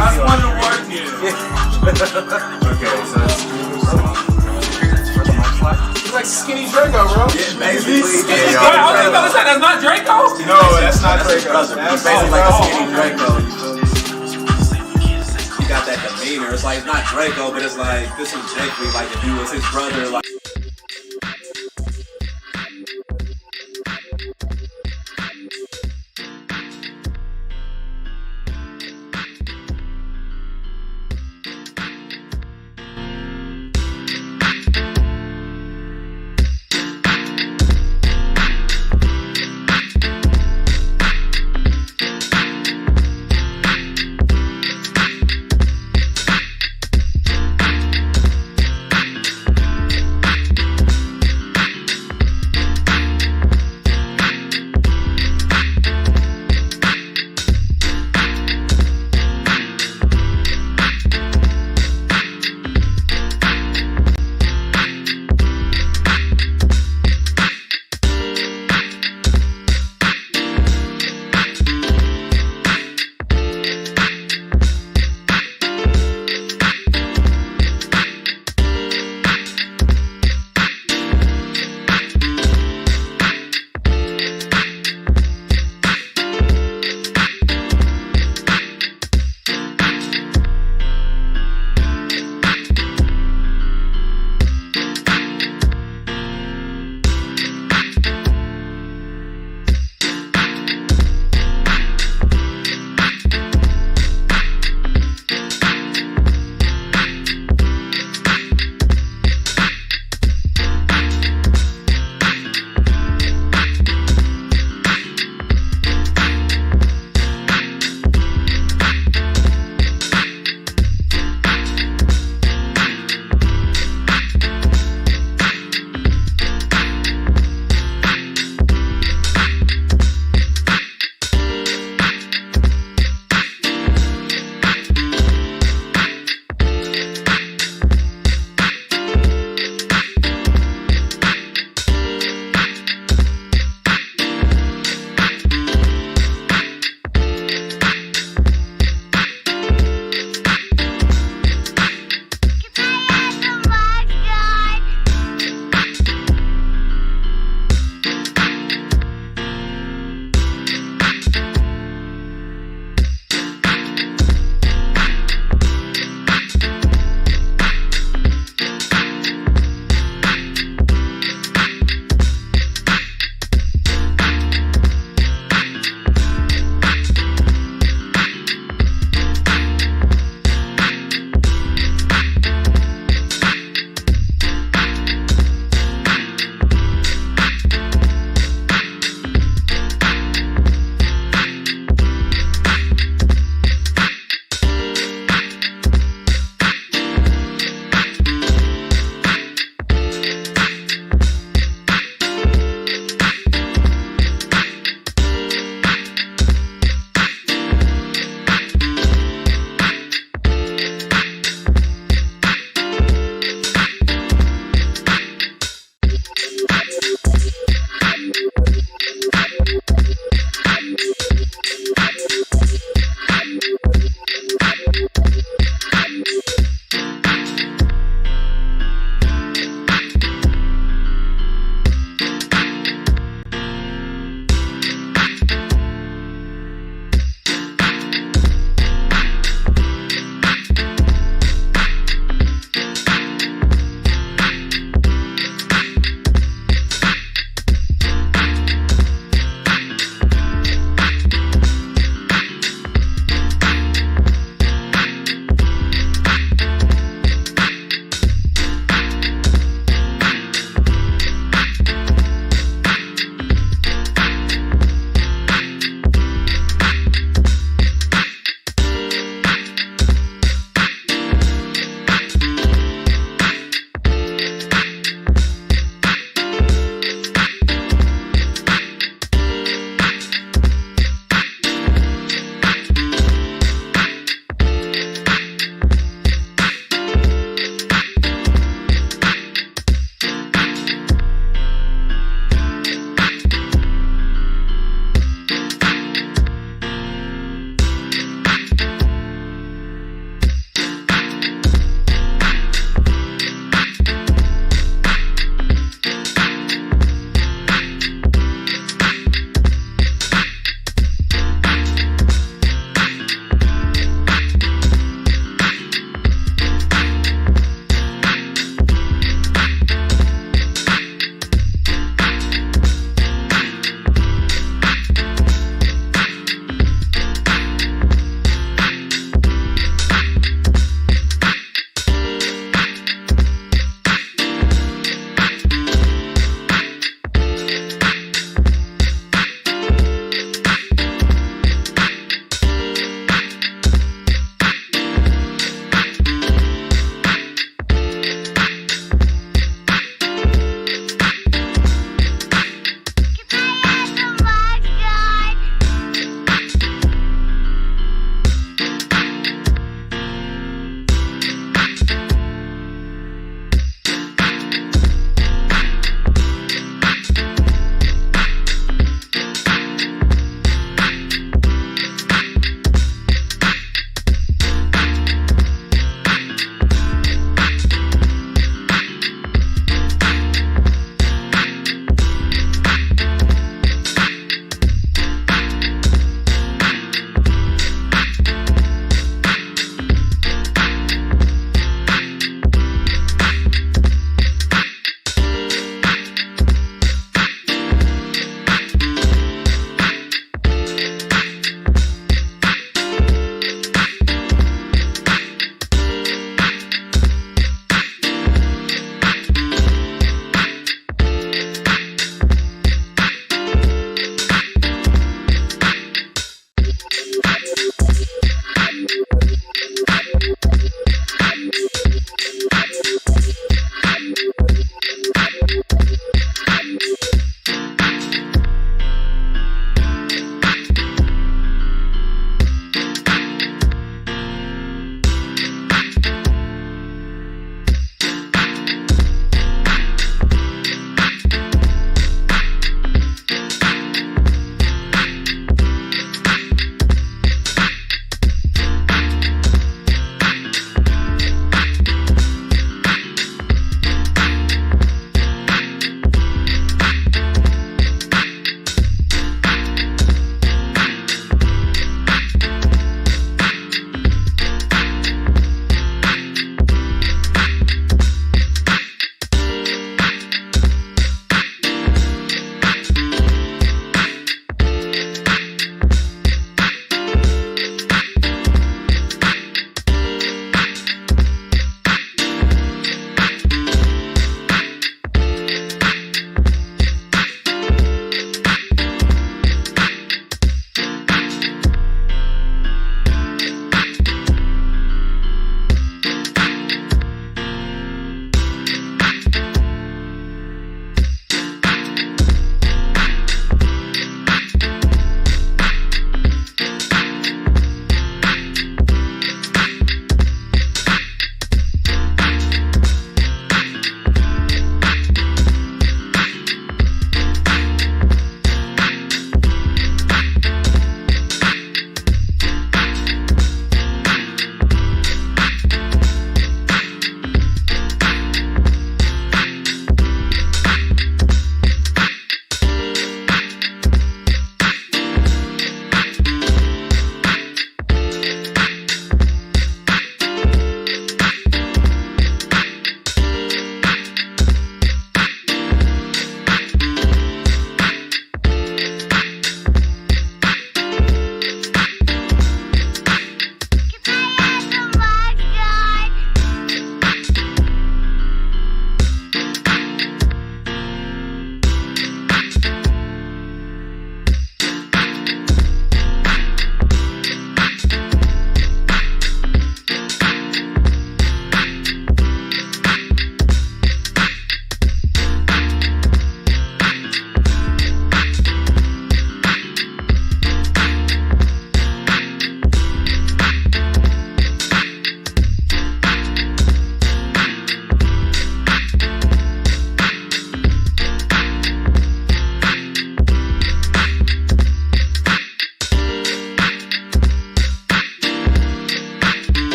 That's one of the words here. Okay, so let's do some. He's like skinny Draco, bro. Yeah, basically. Wait, I was about to say that's not Draco? No, that's not Draco. That's basically like a skinny Draco. You feel me? He got that demeanor. It's like it's not Draco, but it's like this is Jake. Like if he was his brother, like.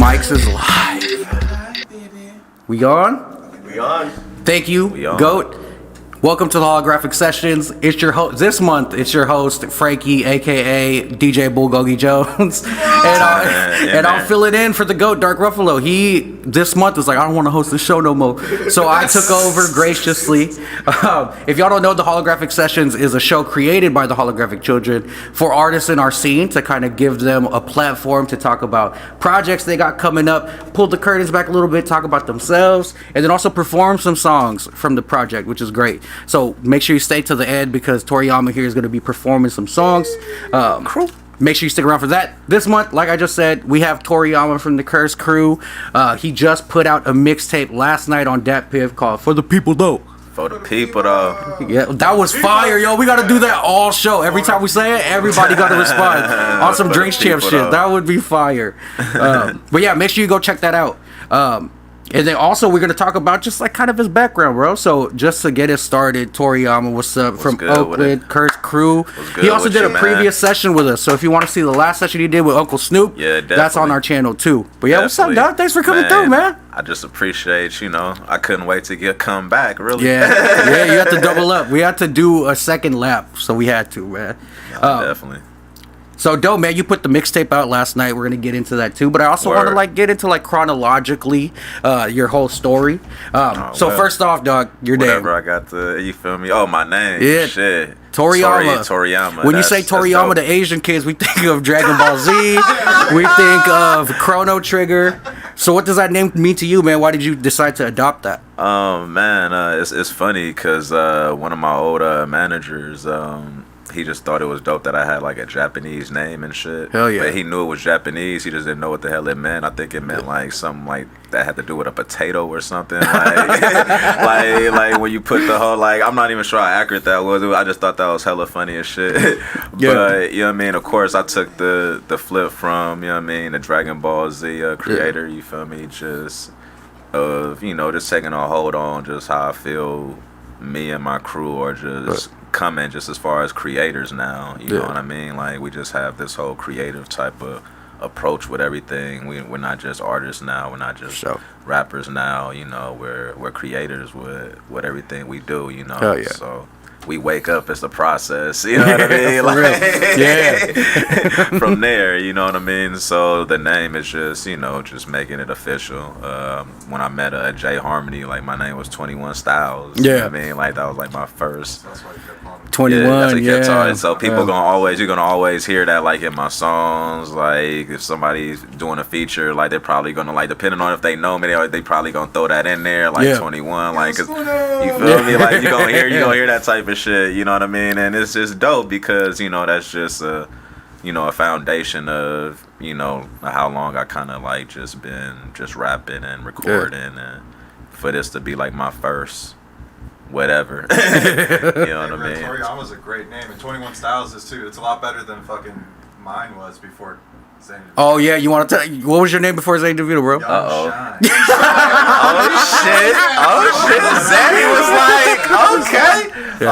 Mics is live. We on? We on. Thank you, We on. Goat. Welcome to the Holographic Sessions. It's your this month. It's your host Frankie, a.k.a. DJ Bulgogi Jones, and I'm filling in for the Goat, Dark Ruffalo. He this month was like, I don't want to host the show no more, so I took over graciously. If y'all don't know, the Holographic Sessions is a show created by the Holographic Children for artists in our scene to kind of give them a platform to talk about projects they got coming up, pull the curtains back a little bit, talk about themselves, and then also perform some songs from the project, which is great. So make sure you stay to the end because Toriyama here is going to be performing some songs. Make sure you stick around for that. This month, like I just said, we have Toriyama from the Kurse Krew. He just put out a mixtape last night on Datpiff called For the People Tho. For the people though. Yeah, that was fire, yo. We got to do that all show. Every time we say it, everybody got to respond on some Drinks Champ shit. That would be fire. But yeah, make sure you go check that out. And then also we're going to talk about just like kind of his background, bro. So just to get it started, Toriyama, what's up, from Oakland, Kurse Krew. He also did a previous session with us. So if you want to see the last session he did with Uncle Snoop, that's on our channel too. But yeah, what's up, dog? Thanks for coming through, man. I just appreciate, I couldn't wait to come back, really. Yeah, you had to double up. We had to do a second lap, so we had to, man. Definitely. So dope, man. You put the mixtape out last night. We're gonna get into that too, but I also want to get into chronologically your whole story. So first off, dog, your name. Whatever I got to, you feel me? Oh, my name. Yeah. Shit. Toriyama. Toriyama. When you say Toriyama, the Asian kids, we think of Dragon Ball Z. We think of Chrono Trigger. So what does that name mean to you, man? Why did you decide to adopt that? Man, it's funny because one of my old managers, he just thought it was dope that I had a Japanese name and shit. Hell yeah. But he knew it was Japanese. He just didn't know what the hell it meant. I think it meant something that had to do with a potato or something. Like when you put the whole I'm not even sure how accurate that was. I just thought that was hella funny as shit. But you know what I mean? Of course I took the flip from, the Dragon Ball Z creator, you feel me? Just just taking a hold on just how I feel me and my crew are just coming just as far as creators now, you know what I mean? We just have this whole creative type of approach with everything. We're not just artists now, we're not just rappers now, we're creators with everything we do, So we wake up, it's the process, you know what I mean? From there, you know what I mean? So the name is just, just making it official. When I met Jae Harmony, my name was 21 Styles. You know what I mean? That was my first. 21, So people you're gonna always hear that in my songs. If somebody's doing a feature, they're probably gonna depending on if they know me, they probably gonna throw that in there 21, cause you feel me? You gonna hear that type of shit, you know what I mean? And it's just dope because that's just a foundation of how long I kind of just been just rapping and recording, and for this to be my first whatever. You know what I mean? Toriyama's a great name, and 21 Styles is too. It's a lot better than fucking mine was before Zane. Oh yeah, you want to tell? What was your name before Zane DeVito, bro? Oh shit! Zanny was okay. We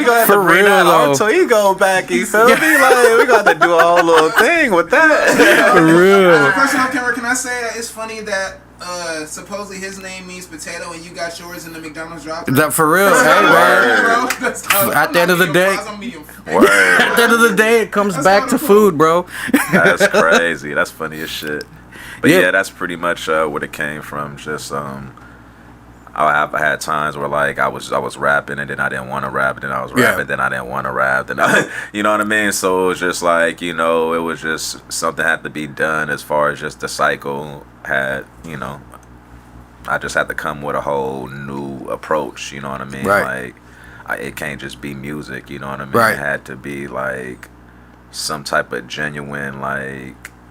gonna have to bring that alter ego back. You feel me? We got to do a whole little thing with that. For real. As a person on camera, can I say that it's funny that supposedly his name means potato and you got yours in the McDonald's drop? That for real? At the end of the day, at the end of the day, it comes back to food, bro. That's crazy. That's funny as shit. But yeah, that's pretty much what it came from. Just I had times where I was rapping and then I didn't want to rap, and then I was rapping, then I didn't want to rap, then you know what I mean? So it was just it was just something had to be done as far as just the cycle had, I just had to come with a whole new approach, you know what I mean? Right. It can't just be music, you know what I mean? Right. It had to be some type of genuine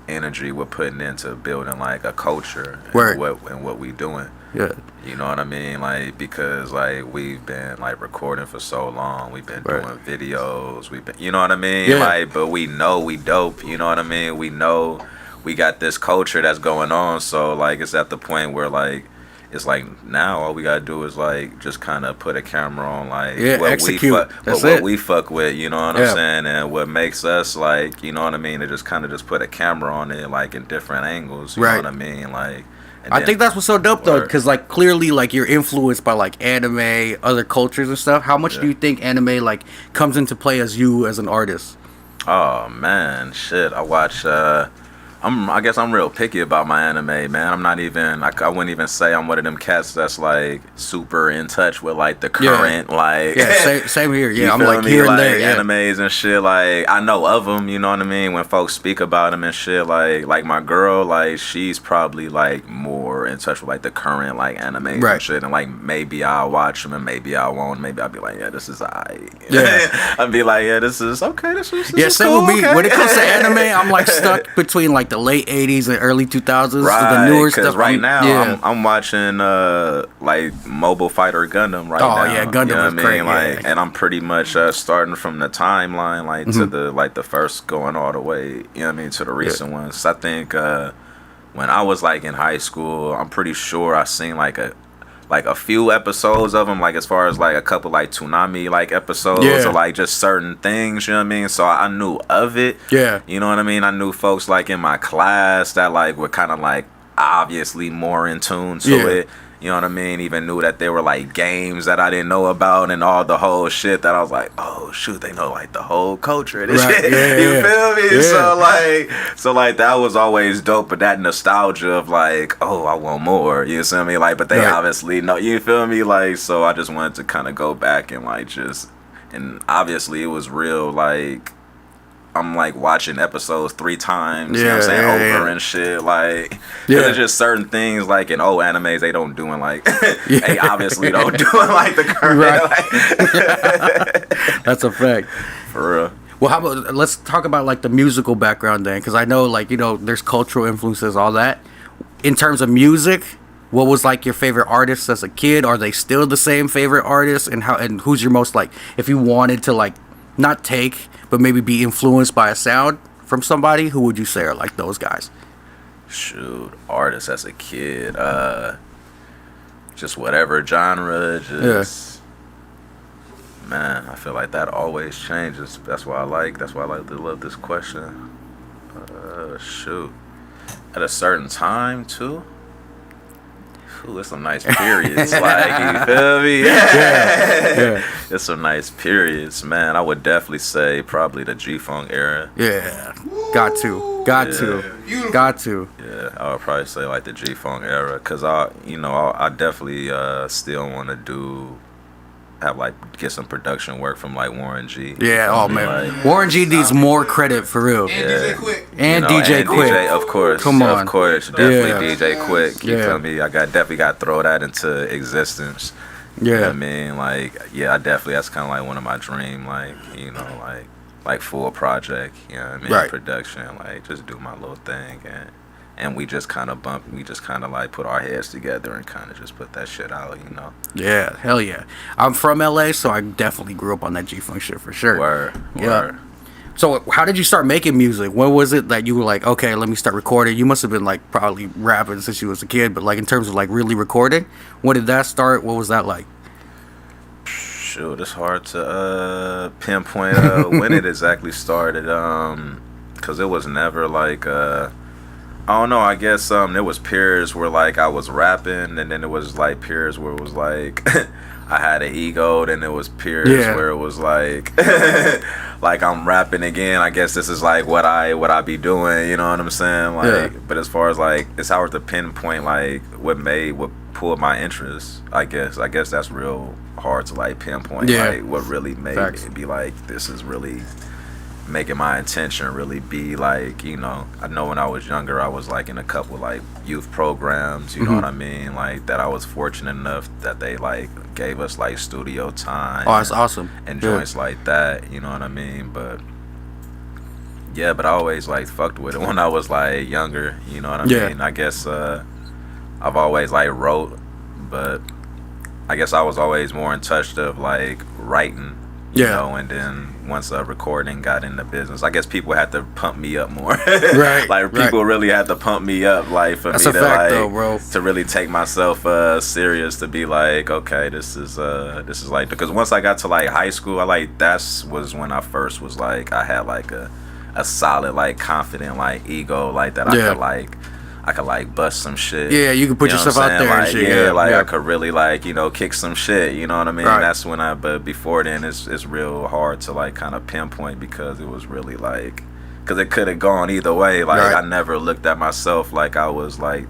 energy we're putting into building a culture and what we doing. Yeah. You know what I mean? Because we've been recording for so long. We've been doing videos. We've been, you know what I mean? Yeah. But we know we dope. You know what I mean? We know we got this culture that's going on. So it's at the point where it's like now all we gotta do is like just kind of put a camera on like execute. what we fuck with, you know what Yeah. I'm saying, and what makes us like, you know what I mean, to just kind of just put a camera on it like in different angles, you Right. know what I mean, like. And I then- think that's what's so dope though, Word. because like clearly like you're influenced by like anime, other cultures and stuff. How much do you think anime like comes into play as you as an artist? Oh man, shit! I watch. I guess I'm real picky about my anime, man. I'm not even. I wouldn't even say I'm one of them cats that's like super in touch with like the current like. Yeah, same here. Yeah, You I'm feel like me? here and Like, there. Yeah. animes and shit. Like I know of them, you know what I mean. When folks speak about them and shit, like my girl, like she's probably like more in touch with like the current like animes Right. and shit. And like maybe I'll watch them and maybe I won't. Maybe I'll be like, yeah, this is alright. Yeah. I'll be like, yeah, this is okay. This is Yeah, same cool, with me. okay. When it comes to anime, I'm like stuck between like the late '80s and early 2000s. Right, The newer because stuff. right now yeah. I'm watching like Mobile Fighter Gundam right Oh, now. yeah, Gundam you know is what I great, mean? Like, yeah. and I'm pretty much starting from the timeline like to the like the first going all the way. You know what I mean, to the recent ones. I think when I was like in high school, I'm pretty sure I seen like a few episodes of them, like as far as like a couple like Toonami like episodes Yeah. or like just certain things, you know what I mean? So I knew of it. Yeah. You know what I mean? I knew folks like in my class that like were kind of like obviously more in tune to Yeah. it. You know what I mean? Even knew that there were like games that I didn't know about and all the whole shit that I was like, oh shoot, they know like the whole culture of this Right, shit. yeah, You yeah. feel me? Yeah. So like that was always dope, but that nostalgia of like, oh, I want more. You feel me? Like, but they Right. obviously know. You feel me? Like, so I just wanted to kind of go back and like just, and obviously it was real like. I'm like watching episodes 3 times, you know what I'm saying, over and shit, like, Yeah. there's just certain things like in old animes they don't doing like, they obviously don't doing like the current, like, That's a fact. for real. Well, how about let's talk about like the musical background then, because I know like there's cultural influences, all that. In terms of music, what was like your favorite artists as a kid? Are they still the same favorite artists? And who's your most like, if you wanted to like not take but maybe be influenced by a sound from somebody, who would you say are like those guys? Shoot, artists as a kid, just whatever genre, just man, I feel like that always changes. That's why I like to love this question. Shoot, at a certain time too. Ooh, it's some nice periods, like, you feel me? Yeah. It's some nice periods, man. I would definitely say probably the G-Funk era. Yeah. Got to. Got to. Yeah, I would probably say like the G-Funk era, cause I definitely still want to get some production work from like Warren G. Yeah, oh man. Like, Warren G needs more credit for real. And DJ Quick. And you know, DJ Quick. DJ, of course. Come on. Of course. Definitely Yeah. DJ Quick. You Yeah. feel me? I definitely got to throw that into existence. You know what I Yeah. mean? Like, yeah, that's kind of like one of my dream, like, like full project, you know what I mean? Right. Production, like, just do my little thing. And we just kind of like put our heads together and kind of just put that shit out, you know? Yeah, hell yeah. I'm from LA, so I definitely grew up on that G-Funk shit for sure. Word. Yeah. So how did you start making music? When was it that you were like, okay, let me start recording? You must have been like probably rapping since you was a kid, but like in terms of like really recording, when did that start? What was that like? Shoot, it's hard to pinpoint when it exactly started, because it was never like I don't know, I guess there was periods where like I was rapping, and then it was like periods where it was like I had an ego, then there was periods where it was like like I'm rapping again. I guess this is like what I be doing, you know what I'm saying? Like, but as far as like, it's hard to pinpoint like what pulled my interest. I guess that's real hard to like pinpoint like what really made it be like, this is really making my intention really be like, you know, I know when I was younger I was like in a couple like youth programs, you know what I mean, like that I was fortunate enough that they like gave us like studio time. Oh, that's awesome. And joints like that, you know what I mean? But yeah, but I always like fucked with it when I was like younger, you know what I mean? I guess I've always like wrote, but I guess I was always more in touch of like writing You Yeah. know, and then once recording got into business, I guess people had to pump me up more. Right, Like people right. really had to pump me up, like for That's me a to fact, like though, bro. to really take myself serious, to be like, okay, this is like, because once I got to like high school, was when I first was like, I had like a solid, like confident, like ego, like that Yeah. I could like bust some shit. Yeah, you can put know what yourself I'm out saying? there and Like, shit. yeah, like yeah. I could really like, you know, kick some shit. You know what I mean? Right. That's when but before then, it's real hard to like kind of pinpoint, because it was really like, because it could have gone either way. Like Right. I never looked at myself like I was like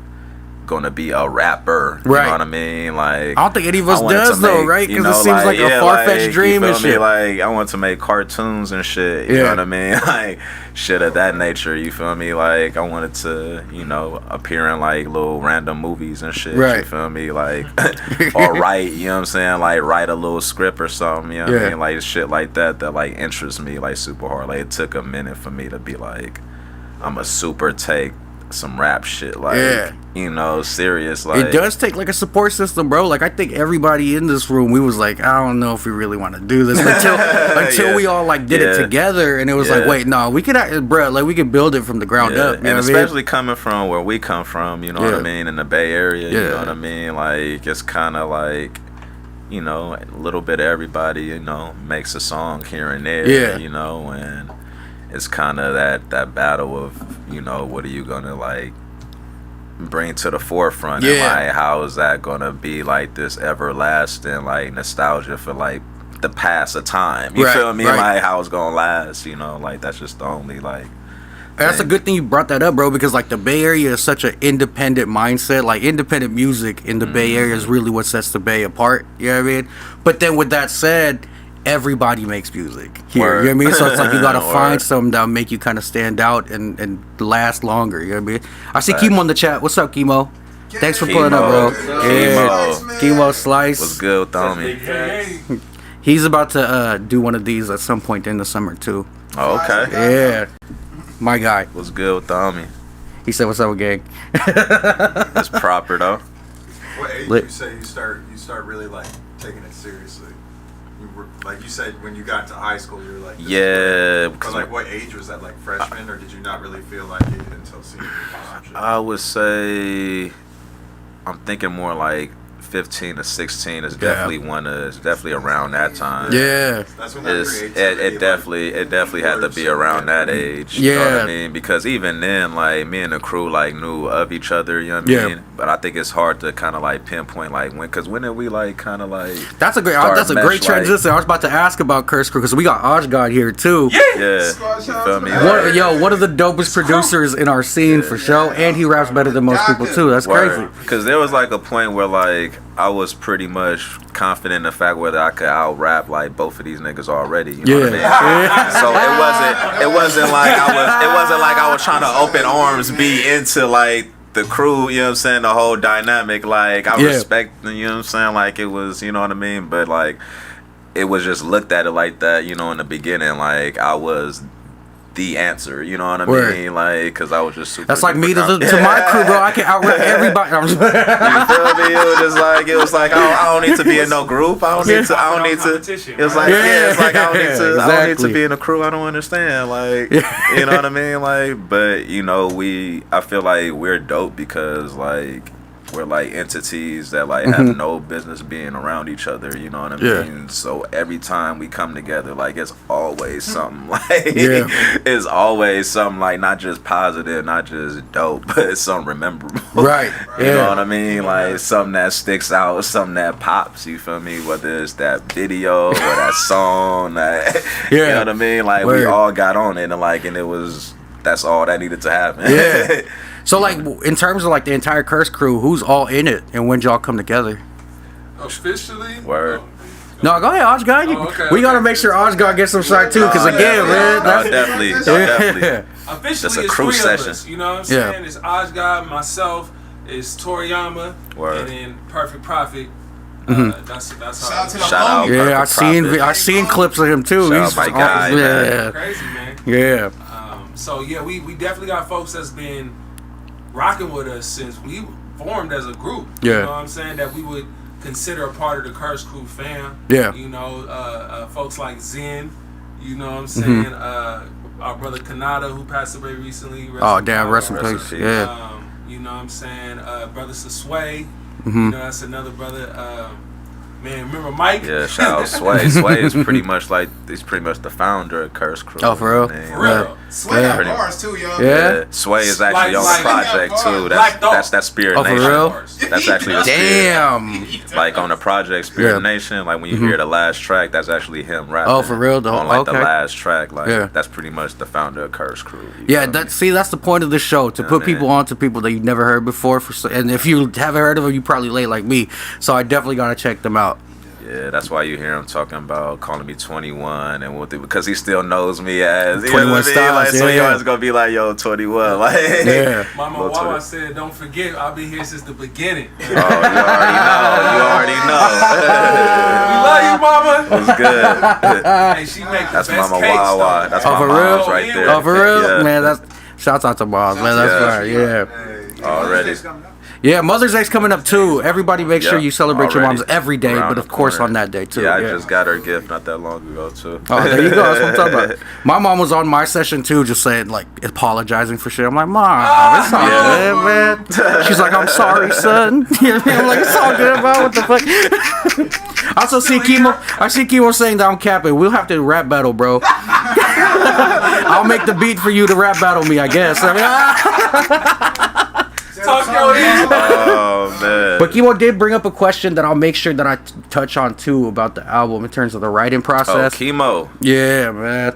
gonna be a rapper. You Right. know what I mean? Like I don't think any of us I wanted does to though, make, right? you Because it know, seems like a yeah, far-fetched like, dream you and feel me? shit. Like I want to make cartoons and shit. You Yeah. know what I mean? Like shit of that nature. You feel me? Like I wanted to, you know, appear in like little random movies and shit. Right. You feel me? Like or write. You know what I'm saying? Like write a little script or something. You know what Yeah. I mean? Like shit like that like interests me like super hard. Like it took a minute for me to be like, I'm a super take some rap shit, like Yeah. you know, serious. Like It does take like a support system, bro. Like I think everybody in this room, we was like, I don't know if we really want to do this until Yeah. we all like did it Yeah. together, and it was Yeah. like, wait, no, we could, bro, like we could build it from the ground Yeah, up. You and know what I mean? especially coming from where we come from, you know what Yeah. I mean, in the Bay Area, you Yeah. know what I mean. Like it's kind of like, you know, a little bit of everybody, you know, makes a song here and there, Yeah. you know, and it's kind of that battle of, you know, what are you gonna like bring to the forefront, and Yeah. like how is that gonna be like this everlasting like nostalgia for like the past of time, you Right, feel me? right. Like how it's gonna last, you know, like that's just the only like That's a good thing you brought that up, bro, because like the Bay Area is such an independent mindset. Like independent music in the Bay Area is really what sets the Bay apart. You know what I mean? But then with that said, everybody makes music here. Word. You know what I mean? So it's like you gotta Word. find something that'll make you kind of stand out and last longer. You know what I mean? I see Facts. Chemo in the chat. What's up, Chemo? Thanks for pulling up, bro. Chemo. Yeah. Chemo. Chemo Slice. What's good with homie? Hey, He's about to do one of these at some point in the summer too. Oh, okay. Yeah. My guy. What's good with the homie? He said, "What's up, gang?" It's proper though. What age Lit. you say you start really like taking it seriously? You were, like you said, when you got into high school, you were like, this is Yeah, what- But like, what age was that? Like freshman, or did you not really feel like it until senior year or some shit? I would say I'm thinking more like 15 to 16 is definitely it's definitely around that time. Yeah. That's when that creativity, It definitely had to be around that age. You know what I mean? Because even then, like me and the crew like knew of each other, you know what I Yeah. mean? But I think it's hard to kind of like pinpoint like when did we like kind of like That's a great. start That's a mesh, great like- transition. I was about to ask about Kurse Krew because we got AJGod here too. yeah, you feel me? One of the dopest producers in our scene for sure, and he raps better than most people too. That's crazy. Because there was like a point where like I was pretty much confident in the fact whether I could out rap like both of these niggas already. You know what I mean? Yeah. So it wasn't like I was trying to open arms be into like the crew, you know what I'm saying, the whole dynamic. Like I Yeah. respect, you know what I'm saying, like it was, you know what I mean, but like it was just looked at it like that, you know, in the beginning, like I was the answer, you know what I Word. mean, like because I was just super. That's like me to duper my crew, bro. I can out rap everybody. I'm just- You feel me? It was like I don't need to be in no group. I don't need to. It was like it's like I don't need to. I don't need to Exactly. be in a crew. I don't understand. Like you know what I mean? Like, but you know, I feel like we're dope because like we're like entities that like have no business being around each other. You know what I Yeah. mean? So every time we come together, like it's always something like Yeah. it's always something like not just positive, not just dope, but it's something rememberable. Right. You know Yeah. what I mean? Like something that sticks out, something that pops, you feel me? Whether it's that video or that song, you know what I mean? Like we Word. all got on it and that's all that needed to happen. Yeah. So like in terms of like the entire Kurse Krew, who's all in it, and when y'all come together? officially? Word. No, go ahead, AJGod. Oh, okay, We gotta okay. make sure AJGod gets some shot too, because again, man, No, that's definitely. yeah. Officially, That's a it's crew three session. of us. You know what I'm Yeah. saying? It's AJGod, myself, it's Toriyama, Word. and then Perfect Profit. That's Shout how out to the Shout out. homie. Yeah, Perfect I seen clips of him too. Shout He's out my guy, yeah, man. crazy, man. yeah. So yeah, we definitely got folks that's been rocking with us since we formed as a group. Yeah. You know what I'm saying? That we would consider a part of the Kurse Krew fam. Yeah. You know, folks like Zen. You know what I'm saying? Our brother Kanata, who passed away recently. Oh, damn, rest in peace. Yeah. You know what I'm saying? Brother Sway. You know, that's another brother. Man, remember Mike? Yeah, shout out Sway. Sway is pretty much he's pretty much the founder of Kurse Krew. Oh, for real? For real. Sway got bars too, yo. Yeah. Sway is actually on Like- the project too. Black Thought. That's that Spirit Oh, for Nation. real? That's actually the Spirit. Damn. Like on the project Spirit Yeah. Nation, like when you hear the last track, that's actually him rapping. Oh, for real? On like the Okay. last track, like Yeah. that's pretty much the founder of Kurse Krew. you Yeah, feel me? that's the point of the show, to put man. people on to people that you've never heard before. And if you haven't heard of them, you probably late like me. So I definitely gotta check them out. Yeah, that's why you hear him talking about calling me 21 and because he still knows me as 21 Styles, Like, so he yeah. always gonna be like, yo, 21. Like, Yeah. Mama Little Wawa 20. said, don't forget, I'll be here since the beginning. Oh, you already know. You already We know. love you, Mama. What's good? Hey, she make the That's best Mama cakes, Wawa. though. That's Oh, my for mom's real? right there. Oh, for real? Yeah. Man, that's shouts out to moms, man. That's Yeah. right. Yeah. Hey, Already. Yeah, Mother's Day's coming up too. Everybody make sure Yep, you celebrate your already. moms every day, Around but the of course corner. on that day too. Yeah, I just got her a gift not that long ago too. Oh, there you go. That's what I'm talking about. My mom was on my session too, just saying, like, apologizing for shit. I'm like, Mom, it's all good, man. She's like, I'm sorry, son. You know what I mean? I'm like, it's all good, bro. What the fuck? I also see Kimo saying that I'm capping. We'll have to rap battle, bro. I'll make the beat for you to rap battle me, I guess. I mean, Talk your ear. Oh man. but Kimo did bring up a question that I'll make sure that I touch on too about the album in terms of the writing Oh, process. chemo. Yeah, man.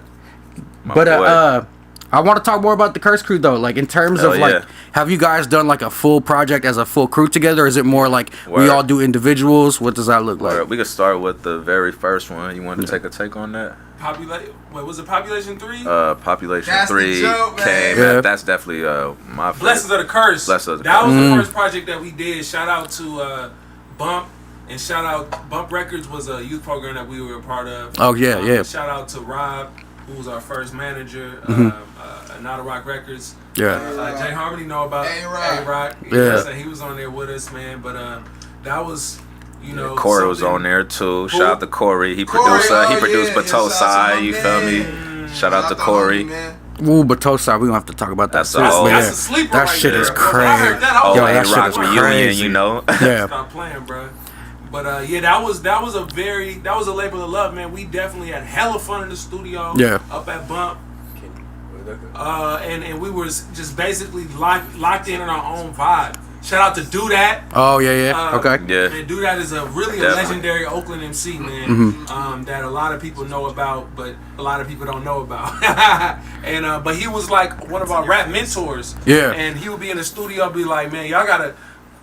My But boy. I want to talk more about the Kurse Krew though. Like in terms Hell of like, yeah. have you guys done like a full project as a full crew together? Or is it more like we Word. all do individuals? What does that look like? Alright, we could start with the very first one. You want to take on that? Wait, was it Population 3? Population That's the 3 joke, man. came. Yeah. That's definitely my favorite. Blessings of the Curse. Blessings of the That Curse. was the first project that we did. Shout out to Bump. And shout out, Bump Records was a youth program that we were a part of. Oh, yeah, yeah. Shout out to Rob, who was our first manager, Not a Rock Records. Yeah. Jae Harmony know about A-Rock. A-Rock. You Yeah. know what I'm saying? He was on there with us, man. But that was, you know. Corey was something- on there too. Shout out to Corey. He Corey, produced. oh, He produced yeah. Bateau Shout out to Side. my You feel man. me? Shout out to Corey. Ooh, but Tosa, we gonna have to talk about that. That's too. a whole- But That's yeah, a sleeper that right shit there, is bro. I crazy. heard that. I was Oh, like, that shit A-Rock is reunion. crazy. You know. Yeah. Stop playing, bro. But yeah, that was a labor of love, man. We definitely had hella fun in the studio. Yeah. Up at Bump. And we were just basically locked in on our own vibe. Shout out to Do That. Oh yeah. Okay. Yeah. And Do That is a really a Definitely. legendary Oakland MC, man. That a lot of people know about, but a lot of people don't know about. And but he was like one of our rap mentors. Yeah. And he would be in the studio, be like, man, y'all gotta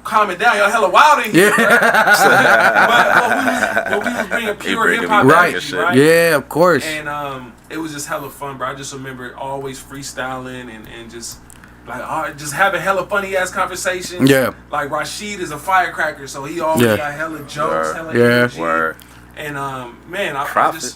calm it down. Y'all hella wild in here. Yeah. but we was bringing pure bringing hip hop me back energy, and shit. right? Yeah, of course. And it was just hella fun, bro. I just remember always freestyling and just like just having hella funny ass conversations. Yeah. Like Rashid is a firecracker, so he always Yeah. got hella jokes, Word. hella Yeah. energy. Word. And man, I Prophet.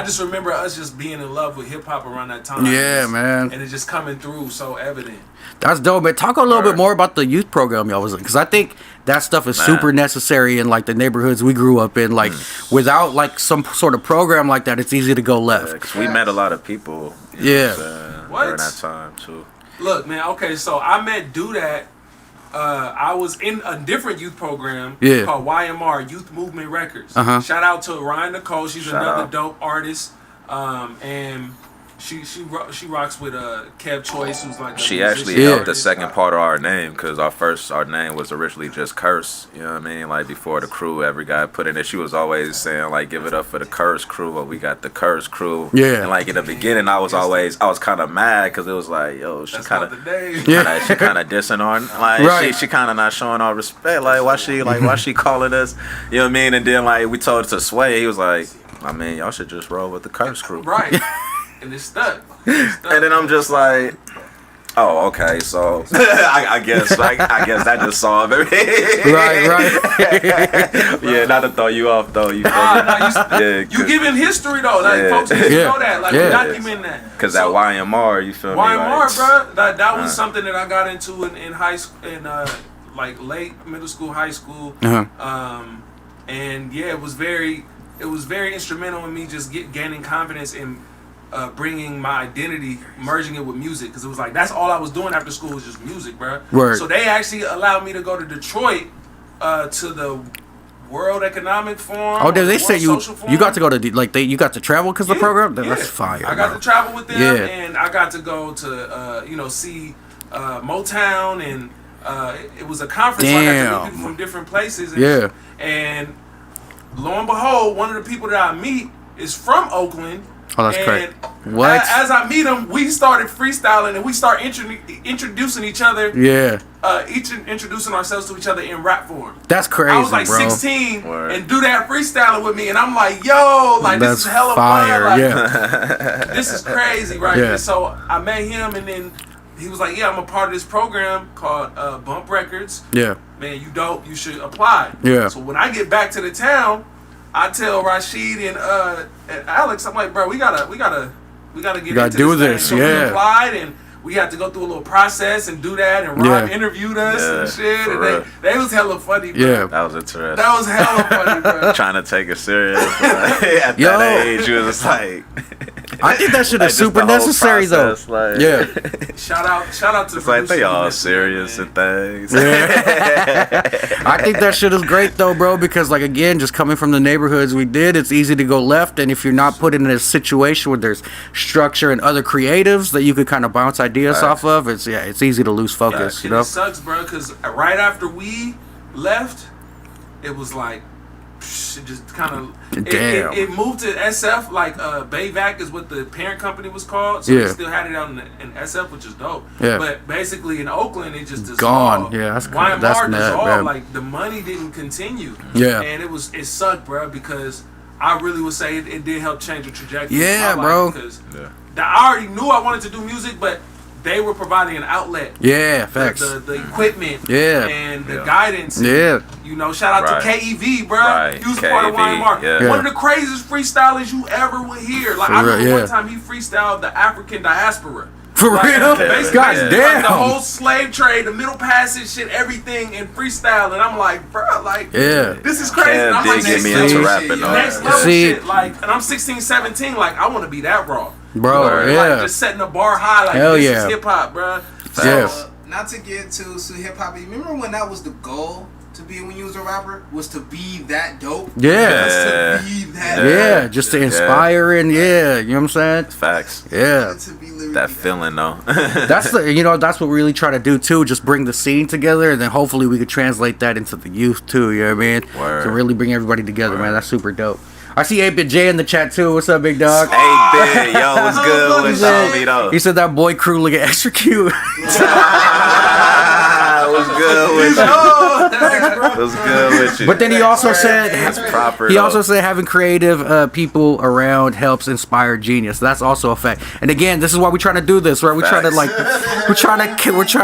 just remember us just being in love with hip hop around that time. Yeah, man. And it just coming through so evident. That's dope, man. Talk a little bit Word. more about the youth program y'all was in, because I think that stuff is super necessary in like the neighborhoods we grew up in. Like without like some sort of program like that, it's easy to go left. Because we met a lot of people. Yeah. What? During that time too. Look, man. Okay, so I met Do That. I was in a different youth program Yeah. called YMR, Youth Movement Records. Uh-huh. Shout out to Ryan Nicole. She's Shout another out. dope artist. And she rocks with Kev Choice, who's like a She musician actually Yeah. helped the second part of our name because our name was originally just Kurse. You know what I mean? Like before the crew ever got put in it, she was always saying like, "Give it up for the Kurse Krew," or "We got the Kurse Krew." Yeah. And like in the beginning, I was kind of mad because it was like, yo, she That's kind not the of. day. Yeah. She kind of dissing on, like Right. she kind of not showing all respect. Like why she calling us? You know what I mean? And then like we told it to Sway, he was like, I mean, y'all should just roll with the Kurse Krew. Right. And it's stuck. It's stuck. And then I'm just like, oh, okay, so I guess that just solved everything. Right. Yeah, not to throw you off though. You You giving history though, like Yeah. folks need to Yeah. know that, like Yeah. document that. because that YMR, you feel me? YMR, like, bro, that was something that I got into in high school, in like late middle school, high school. Uh-huh. and yeah, it was very instrumental in me just gaining confidence in bringing my identity, merging it with music, because it was like that's all I was doing after school was just music, bro. Word. So they actually allowed me to go to Detroit to the World Economic Forum. Oh, did they say you got to go to you got to travel because of the program? That's fire. I got bro. to travel with them, Yeah. and I got to go to see Motown, and it was a conference. So I got to meet people from different places. And and lo and behold, one of the people that I meet is from Oakland. Oh, that's and great. What? As I meet him, we started freestyling, and we start introducing each other. Yeah. Introducing ourselves to each other in rap form. That's crazy, I was like bro. 16 and do that freestyling with me, and I'm like, yo, like that's this is hella fire. fun. Like, Yeah. this is crazy, right? Yeah. And so I met him, and then he was like, yeah, I'm a part of this program called Bump Records. Yeah. Man, you dope. You should apply. Yeah. So when I get back to the town, I tell Rashid and Alex, I'm like, bro, we gotta get into do this. this, So we yeah. applied, and we had to go through a little process and do that. And Rob interviewed us and shit. for And real. they was hella funny, bro. Yeah. That was interesting. That was hella funny, bro. Trying to take it serious. At Yo. that age, you was just like. I think that shit like, is just super the whole necessary process, though. like- Yeah. Shout out to It's like they producers all who serious listen, and things. I think that shit is great though, bro, because like again, just coming from the neighborhoods we did, it's easy to go left, and if you're not put in a situation where there's structure and other creatives that you could kind of bounce ideas off of, it's easy to lose focus, you know? It sucks, bro, because right after we left, it was like, it just kind of it moved to SF. Like Bayvac is what the parent company was called, so they still had it out in SF, which is dope. Yeah. But basically in Oakland, it just is gone. Yeah, that's Wymar that's dissolved. man. Like the money didn't continue. Yeah. And it sucked, bro, because I really would say it did help change the trajectory. Yeah, of my bro. life, because I already knew I wanted to do music, but they were providing an outlet. Yeah, facts. The equipment. Yeah. And the guidance. Yeah. You know, shout out to KEV, bro. Right. He was part of KEV, Wymar. yeah. One of the craziest freestylers you ever would hear. Like, I remember one time he freestyled the African diaspora. For Like, real? basically, God like, damn. the whole slave trade, the Middle Passage shit, everything in freestyle. And I'm like, bro, like, this is crazy. And I'm Cam like, did get me next into level rapping, though. Next level See- shit. Like, and I'm 16, 17. Like, I want to be that raw. Bro, Like, yeah. just setting the bar high. Like, Hell this yeah. is hip hop, bro. Yeah. Not to get too hip hop. Remember when that was the goal to be when you was a rapper? Was to be that dope? Yeah. Was to be that Yeah, just to inspire and you know what I'm saying? Facts. Yeah. to be literally That feeling though. That's that's what we really try to do too, just bring the scene together, and then hopefully we could translate that into the youth too, you know what I mean? Word. To really bring everybody together, man. That's super dope. I see AJGod in the chat too. What's up, big dog? Hey, big, yo, what's good with you, homie, though? He said that boy Krew looking extra cute. What's good with you? What's good with you? But then he also said That's proper. he though. also said having creative people around helps inspire genius. That's also a fact. And again, this is why we're trying to do this, right? We're trying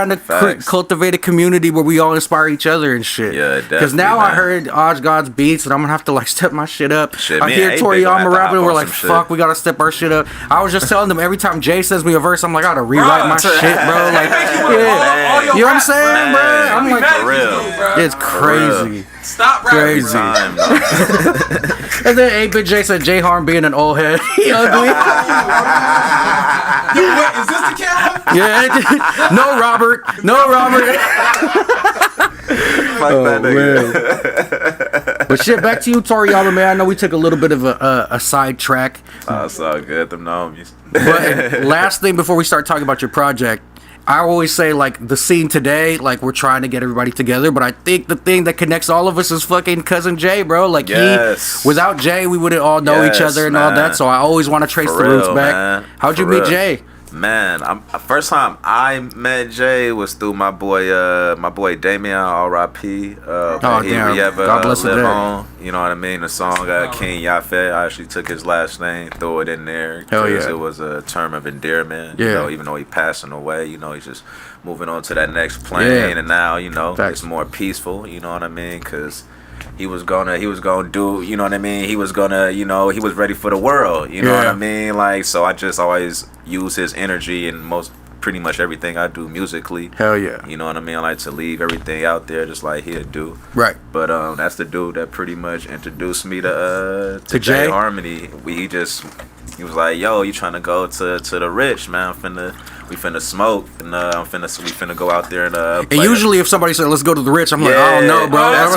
to Facts. cultivate a community where we all inspire each other and shit. Yeah, definitely. Because now I man. heard AJGod's beats, and I'm gonna have to like step my shit up. Shit, I me hear and A-Big gonna Toriyama have to rapping, hop we're on like, some shit. fuck, we gotta step our shit up. I was just telling them every time Jay sends me a verse, I'm like, I gotta rewrite my shit, bro. Like, all your you know what I'm rap, saying, bro? man. I'm like, For real. it's crazy. Stop rapping, Crazy. bro. Time, though. And then AJGod said Jae Harmony being an old head. He ugly. Is this the camera? Yeah. No, Robert. No, Robert. Fuck that nigga. But shit, back to you, Toriyama, man. I know we took a little bit of a side track. Oh, it's all good. Them homies. But last thing before we start talking about your project, I always say, like, the scene today, like, we're trying to get everybody together, but I think the thing that connects all of us is fucking Cousin Jay, bro. Like, Yes. without Jay, we wouldn't all know each Yes, other and all man. that, so I always want to trace For the roots real, back. man. How'd you For meet real. Jay? Man, first time I met Jay was through my boy Damien, R.I.P. Oh, He damn. ever God bless him live dead. on. You know what I mean? The song King Yafet. I actually took his last name, threw it in there Hell because yeah. it was a term of endearment. Yeah. You know, even though he passing away, you know, he's just moving on to that next plane, Yeah. and now you know Facts. it's more peaceful. You know what I mean? Because he was gonna do, you know what I mean? He was gonna, you know, he was ready for the world, you know what Yeah. I mean? Like, so I just always use his energy in most pretty much everything I do musically. Hell yeah. You know what I mean? I like to leave everything out there just like he'll do. Right. But that's the dude that pretty much introduced me to Jay Jae Harmony. He was like, yo, you trying to go to the rich, man? We finna smoke, and we finna go out there and And play. usually, if somebody said, "Let's go to the rich," I'm like, "I don't know, bro." That's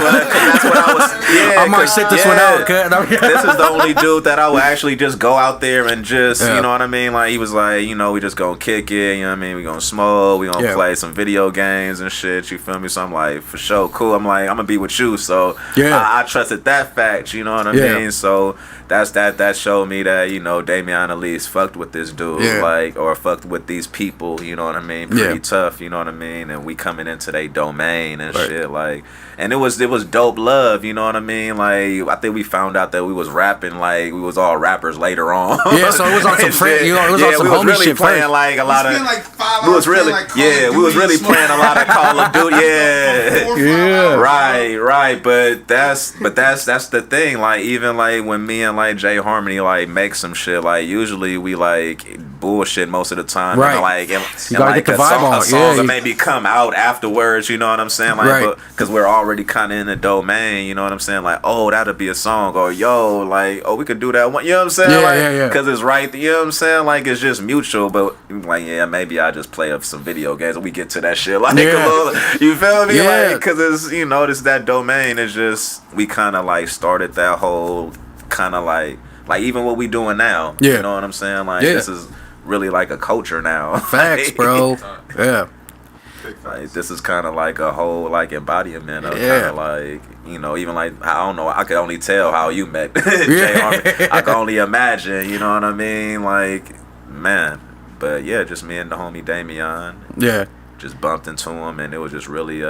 what I was. Yeah, I might sit this one out. This is the only dude that I would actually just go out there and just, Yeah. you know what I mean? Like, he was like, you know, we just gonna kick it, you know what I mean? We gonna smoke, we gonna play some video games and shit, you feel me? So I'm like, for sure, cool. I'm like, I'm gonna be with you. So I trusted that fact, you know what I mean? So that showed me that, you know, Damian at least fucked with this dude, like, or fucked with these people, you know what I mean? Pretty tough, you know what I mean? And we coming into their domain and shit, like, and it was dope love, you know what I mean? Like, I think we found out that we was rapping, like, we was all rappers later on. Yeah, so it was on some friend, you know, it was on some we was homie really shit playing first. like a lot of. Like 5 we was really, like we was really playing a lot of Call of Duty, right. But that's the thing. Like, even like when me and like Jae Harmony like make some shit, like usually we like bullshit most of the time, right? And, like, you gotta get the vibe on. Songs that maybe come out afterwards, you know what I'm saying? Like, because we're already kind of in the domain, you know what I'm saying? Like, oh, that'll be a song, or yo, like, oh, we could do that one, you know what I'm saying? Because it's right, you know what I'm saying? Like, it's just mutual, but like, maybe I just play up some video games and we get to that shit, like, a little, you feel me? Like, because it's, you know, this that domain is just, we kind of like started that whole kind of like even what we doing now, you know what I'm saying? Like, this is really like a culture now. Facts, bro. Yeah. Like, this is kind of like a whole like embodiment of kind of like, you know, even like, I don't know, I can only tell how you met Jae Harmony. I can only imagine, you know what I mean? Like, man. But yeah, just me and the homie Damian. Yeah. Just bumped into him, and it was just really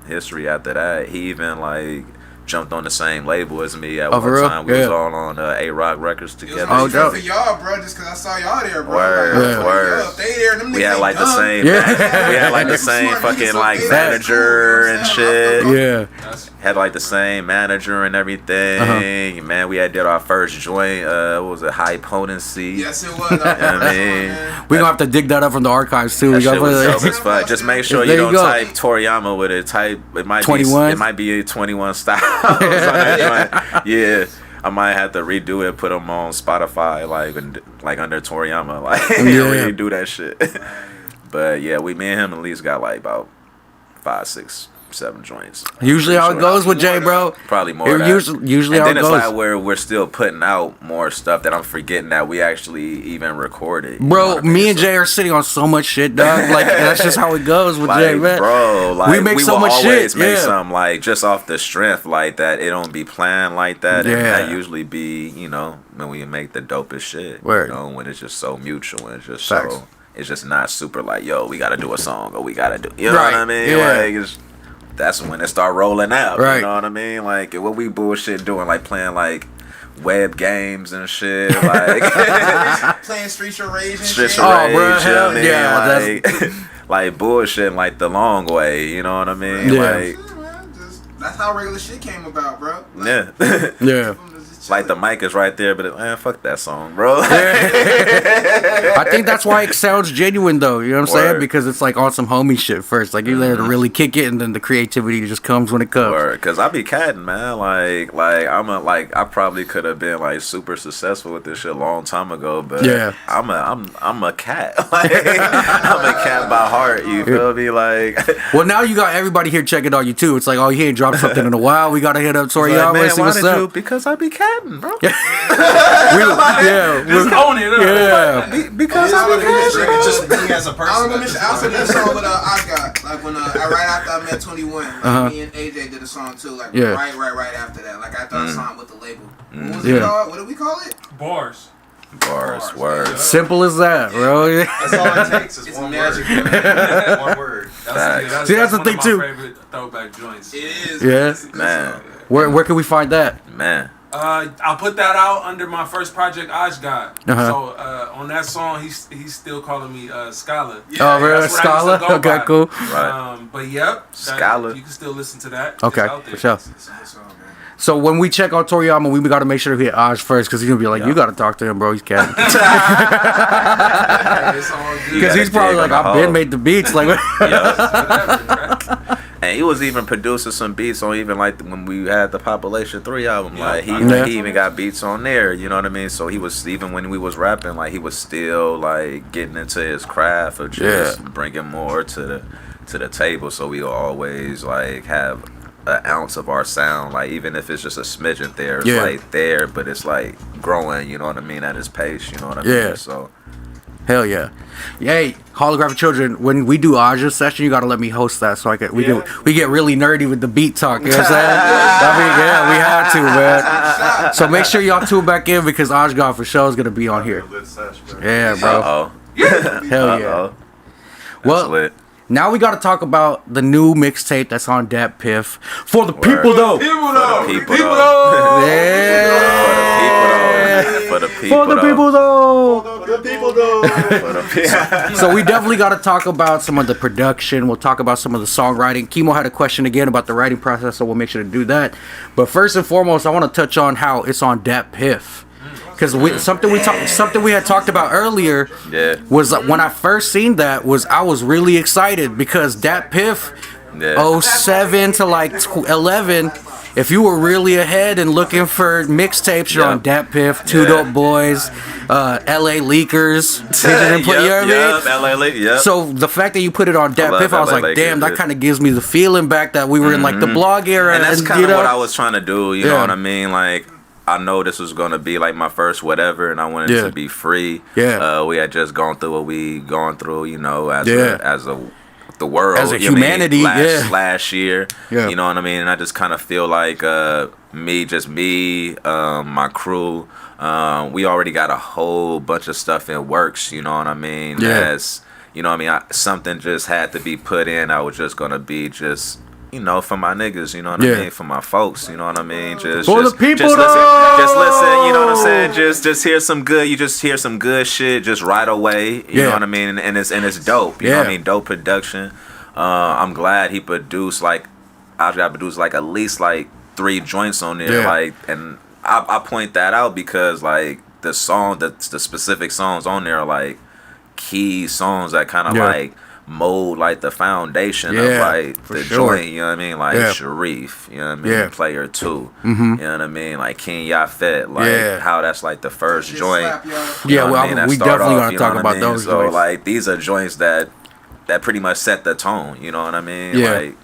history after that. He even like jumped on the same label as me at one time. We was all on AJGod Records together. Oh, for y'all, bro, just because I saw y'all there, bro. Word. They there, them we had like the same. Yeah. We had like the same fucking like manager and shit. Yeah. Had like the same manager and everything. Man, we had did our first joint. What was it? High Potency. Yes, it was. I mean, we gonna have to dig that up from the archives too. That shit was dope as fuck. Just make sure you don't type Toriyama with it. Type it might 21. It might be a 21 style. Yeah. I might have to redo it, put them on Spotify, like under Toriyama, like redo that shit. But yeah, me and him at least got like about 5, 6, 7 joints. Usually how it goes with Jay, bro. Probably more. Usually how it goes. And then it's like we're still putting out more stuff that I'm forgetting that we actually even recorded. Bro, me and Jay are sitting on so much shit, dog. Like, that's just how it goes with Jay, man. Bro, like, we make so much shit. We always make something like just off the strength like that. It don't be planned like that. And that usually be, you know, when we make the dopest shit. Word. You know, when it's just so mutual and it's just so, it's just not super like, yo, we gotta do a song or we gotta do, you know what I mean? Yeah. Like, it's, that's when it start rolling out. Right. You know what I mean? Like, what we bullshit doing, like playing like web games and shit, like playing Streets of Rage and Streets shit. of Rage, bro, you know what I mean? yeah, like bullshit, like the long way. You know what I mean? Yeah. Like, that's how regular shit came about, bro. Like, yeah. Like the mic is right there, but fuck that song, bro. I think that's why it sounds genuine, though. You know what I'm saying? Because it's like on some homie shit first. Like, you're there to really kick it, and then the creativity just comes when it comes. Because I be catting, man. Like I probably could have been like super successful with this shit a long time ago, but I'm a cat. Like, I'm a cat by heart. You feel me? Like, well, now you got everybody here checking on you too. It's like, oh, he ain't dropped something in a while. We gotta hit up Toriyama and see what's up. Because I be catting, bro. Just own it. Because I be catting. Just me as a person. I also did a song with AJGod. Like when right after I met 21, like me and AJ did a song too. Like right after that. Like after I signed with the label. What was it called? What did we call it? Bars. Words. Simple as that, bro. That's all it takes is one magic. word. One word. That's the thing too. One of my favorite throwback joints. It is. Yeah. Man. Where can we find that? Man. I'll put that out under my first project, AJGod. Uh-huh. So on that song, he's still calling me Scholar. Oh, really? Scholar? Okay, cool. Right. But yep, Scholar. you can still listen to that. Okay, It's out there. for sure. So when we check out Toriyama, we got to make sure we hit Aj first because he's gonna be like, "You got to talk to him, bro. He's cat." Because he's probably like, "I've been made the beats." Like, and he was even producing some beats on even like when we had the Population 3 album. Like he even got beats on there. You know what I mean? So he was, even when we was rapping, like he was still like getting into his craft of just bringing more to the table. So we always like have an ounce of our sound, like even if it's just a smidgen there, it's like there, but it's like growing, you know what I mean, at its pace, you know what I mean? So hell yeah. Yay, Holographic Children, when we do Aja's session, you gotta let me host that so I can we get really nerdy with the beat talk, you know what I'm saying? I mean, we had to, man. So make sure y'all tune back in because AJGod for sure is gonna be on here. Yeah, bro. Hell yeah. Well, lit. Now we got to talk about the new mixtape that's on Datpiff. For the people though. For the people though. For the people though. So we definitely got to talk about some of the production. We'll talk about some of the songwriting. Kimo had a question again about the writing process, so we'll make sure to do that. But first and foremost, I want to touch on how it's on Datpiff. Because something we had talked about earlier was when I first seen that I was really excited because Datpiff 07 to like 11, if you were really ahead and looking for mixtapes, you're on Datpiff, Two Dope Boys, LA Leakers. So the fact that you put it on Datpiff, I was like, damn, that kind of gives me the feeling back that we were in like the blog era. And that's kind of what I was trying to do, you know what I mean? Like, I know this was gonna be like my first whatever, and I wanted it to be free. We had just gone through what we gone through, you know, as the world, as a humanity, last year. You know what I mean? And I just kind of feel like my crew, we already got a whole bunch of stuff in works. You know what I mean? As you know what I mean, something just had to be put in. I was just gonna be just, you know, for my niggas, you know what I mean, for my folks, you know what I mean, for the people, just listen, you know what I'm saying, just hear some good, you just hear some good shit just right away, you know what I mean, and it's dope, you know what I mean, dope production. I'm glad he produced like, AJGod produced like at least like 3 joints on there, like, and I point that out because like the specific songs on there are like key songs that kind of like mold like the foundation of like the joint, you know what I mean, like Sharif, you know what I mean, Player 2, you know what I mean, like King Yafet, like how that's like the first joint, we definitely gonna talk about those joints. So like these are joints that pretty much set the tone, you know what I mean, like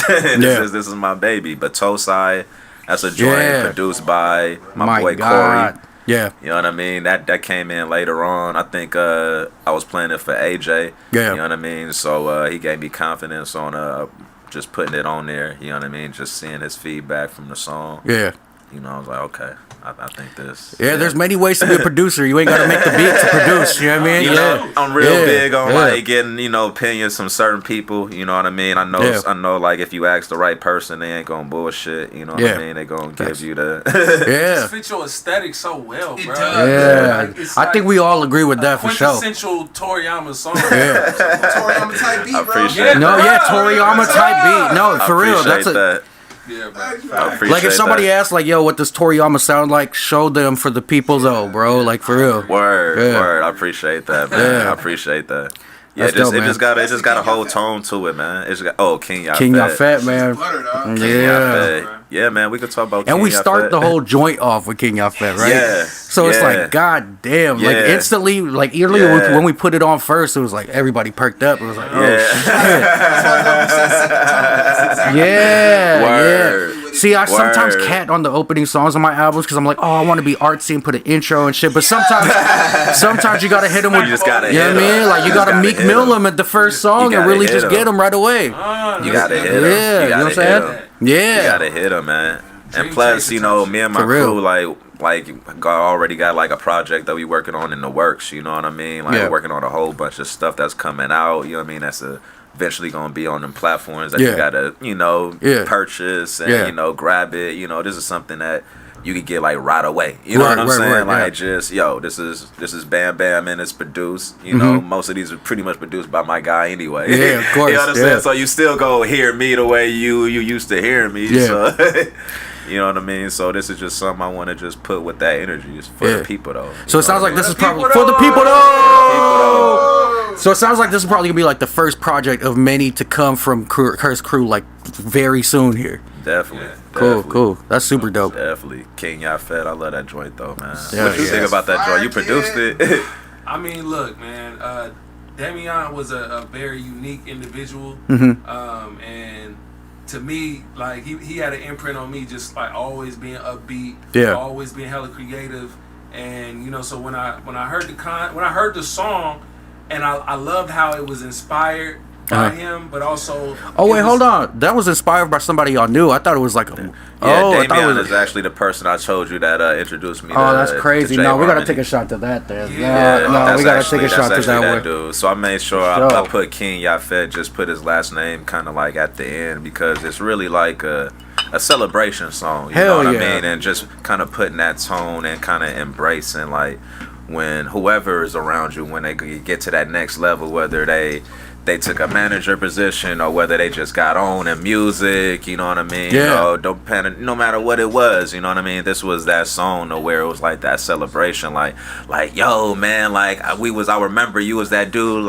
this is my baby. But Tosai, that's a joint produced by my boy Corey. You know what I mean? That came in later on. I think I was playing it for AJ. You know what I mean? So he gave me confidence on just putting it on there. You know what I mean? Just seeing his feedback from the song. You know, I was like, okay, I think this. There's many ways to be a producer. You ain't got to make the beat to produce. You know what I mean? You know, I'm real big on like getting, you know, opinions from certain people. You know what I mean? I know like if you ask the right person, they ain't gonna bullshit. You know what I mean? They gonna give you the. It fits your aesthetic so well, bro. I think we all agree with that for sure. Quintessential Toriyama song. Toriyama type beat, bro. Toriyama type beat. No, for real. That's that. Like if somebody asked like, yo, what does Toriyama sound like, show them For the People Though, bro, like for real. Word. I appreciate that, man. I appreciate that. It just got a whole tone to it, man. It's got King Yafet, man. Yeah, man. We could talk about. And we start the whole joint off with King Yafet, right? So it's like, god damn, like instantly, like earlier when we put it on first, it was like everybody perked up. It was like, See, I sometimes cat on the opening songs on my albums because I'm like, oh, I want to be artsy and put an intro and shit. But sometimes you gotta hit them with, you know what I mean? Like you gotta Meek Mill them at the first song and really just get them right away. You gotta hit them. You know what I'm saying? You gotta hit them, man. And plus, you know, me and my crew, like already got like a project that we working on in the works. You know what I mean? Like we're working on a whole bunch of stuff that's coming out. You know what I mean? That's eventually gonna be on them platforms that you gotta, you know, purchase and you know, grab it. You know, this is something that you could get like right away. You know Right, what I'm right, saying? right, Like yeah. just this is Bam Bam and it's produced. You know, most of these are pretty much produced by my guy anyway. Yeah, of course. You know what I'm saying? So you still go hear me the way you used to hear me. Yeah. So you know what I mean? So this is just something I want to just put with that energy. It's for the people though. So it sounds like this is probably people for the though. people though. People So it sounds like this is probably gonna be like the first project of many to come from Kurse Krew like very soon here. Definitely. Cool. That's super dope. Definitely. King Yafet, I love that joint though, man. Yeah, What you yeah. think about that joint? You produced it. I mean, look, man. Damian was a very unique individual, and to me, like he had an imprint on me, just like always being upbeat, always being hella creative, and you know. So when I heard the song, and I loved how it was inspired by him, but also. Oh wait, hold on. That was inspired by somebody y'all knew. I thought it was like a. I thought it Damian was is actually the person I told you that introduced me. Oh, to, that's crazy. to Jae No, we gotta Harmony. take a shot to that then. Yeah. No, That's we gotta actually- take a shot that's to actually that that one. dude. So I made sure Yo. I put King Yafet, just put his last name kind of like at the end because it's really like a celebration song. You Hell know what yeah. I mean? And just kind of putting that tone and kind of embracing like when whoever is around you, when they get to that next level, whether they took a manager position or whether they just got on in music, you know what I mean? Yeah. You know, don't panic, no matter what it was, you know what I mean? This was that song where it was like that celebration, like yo man, like I remember you was that dude,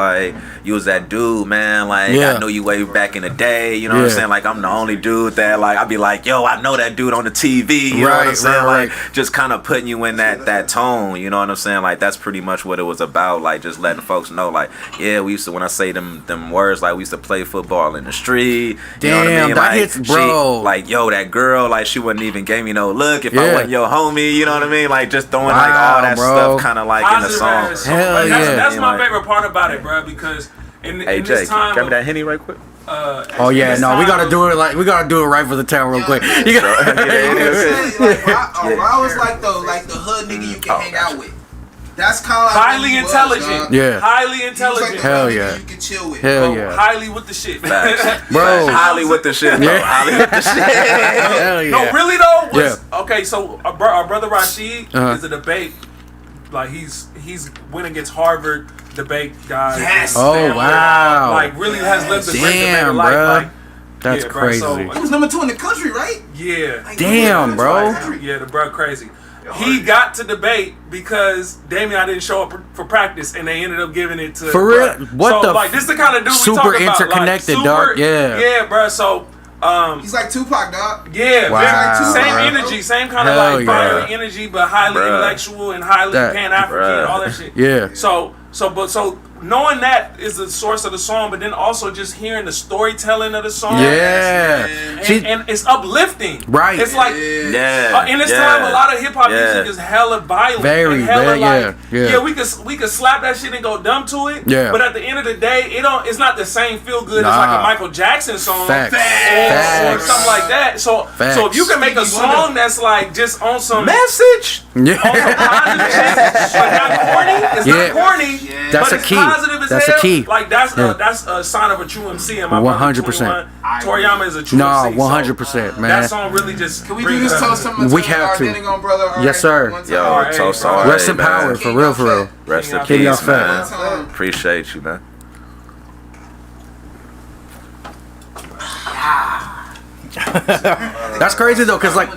man, like I knew you way back in the day, you know what I'm saying? Like I'm the only dude that like I'd be like, yo, I know that dude on the TV, you know what I'm saying? Right. Like just kind of putting you in that tone, you know what I'm saying? Like that's pretty much what it was about, like just letting folks know, like, yeah, we used to, when I say them words, like we used to play football in the street. You know what I Damn, mean? that Like, hits, bro. like, yo, that girl, like she wouldn't even gave me no look if I wasn't your homie. You know what I mean? Like just throwing like all that bro. stuff, kind of like in the Positive song. ass. Hell Like, yeah. That's my Like- favorite part about it, bro. Because in Hey this Jay, time, grab me that Henny right quick. Oh yeah, no, we gotta do it right for the town real quick. You got- I was like the hood nigga you can hang out with. That's kind of like highly intelligent. Yeah. Highly intelligent. Hell yeah. You can chill with. Hell Bro, yeah. highly with the shit. Facts. Bro. Holly with the shit, though. Holly with the shit. Hell yeah. No, really though. Okay, so our brother Rashid is a debate. Like he's went against Harvard debate guy. Yes. Oh, Stanford. wow. Like really has lived a great debate Damn, life. bruh. Like, That's yeah, bro, crazy. so, He was number 2 in the country, right? yeah. Like, Damn, bro. Yeah, the bro crazy. He got to debate because Damian didn't show up for practice, and they ended up giving it to. For real? Bruh. What so, the like this the kind of dude super we talk about. interconnected, like, dog. Yeah. Yeah, bro. So, He's like Tupac, dog. yeah, Wow. same Bro. energy, same kind of Hell like yeah. fiery energy, but highly Bruh. intellectual and highly That- Pan African, Bruh. all that shit. Yeah. So knowing that is the source of the song, but then also just hearing the storytelling of the song. Yeah. And it's uplifting. Right. It's like Yeah. in this time, a lot of hip hop music is hella violent. Very, and hella yeah, yeah. we could slap that shit and go dumb to it. Yeah. But at the end of the day, it's not the same feel good as Nah. like a Michael Jackson song. Facts. Or Facts. something like that. So if you can make a song that's like just on some Message. Yeah. on some positive shit, but not corny. It's not corny. That's but a it's key. positive as That's hell. a key. Like that's a sign of a true MC. And my 100%. Toriyama is a true No, MC. 100%, man. That song really just. Can we do this toast to We have to. our brother? Yes, sir. One time? Yo, Alright, toast bro. to Rest in man. power, for real, for real. Rest in King peace, Yafet. man. One time. Appreciate you, man. That's crazy though, cause like,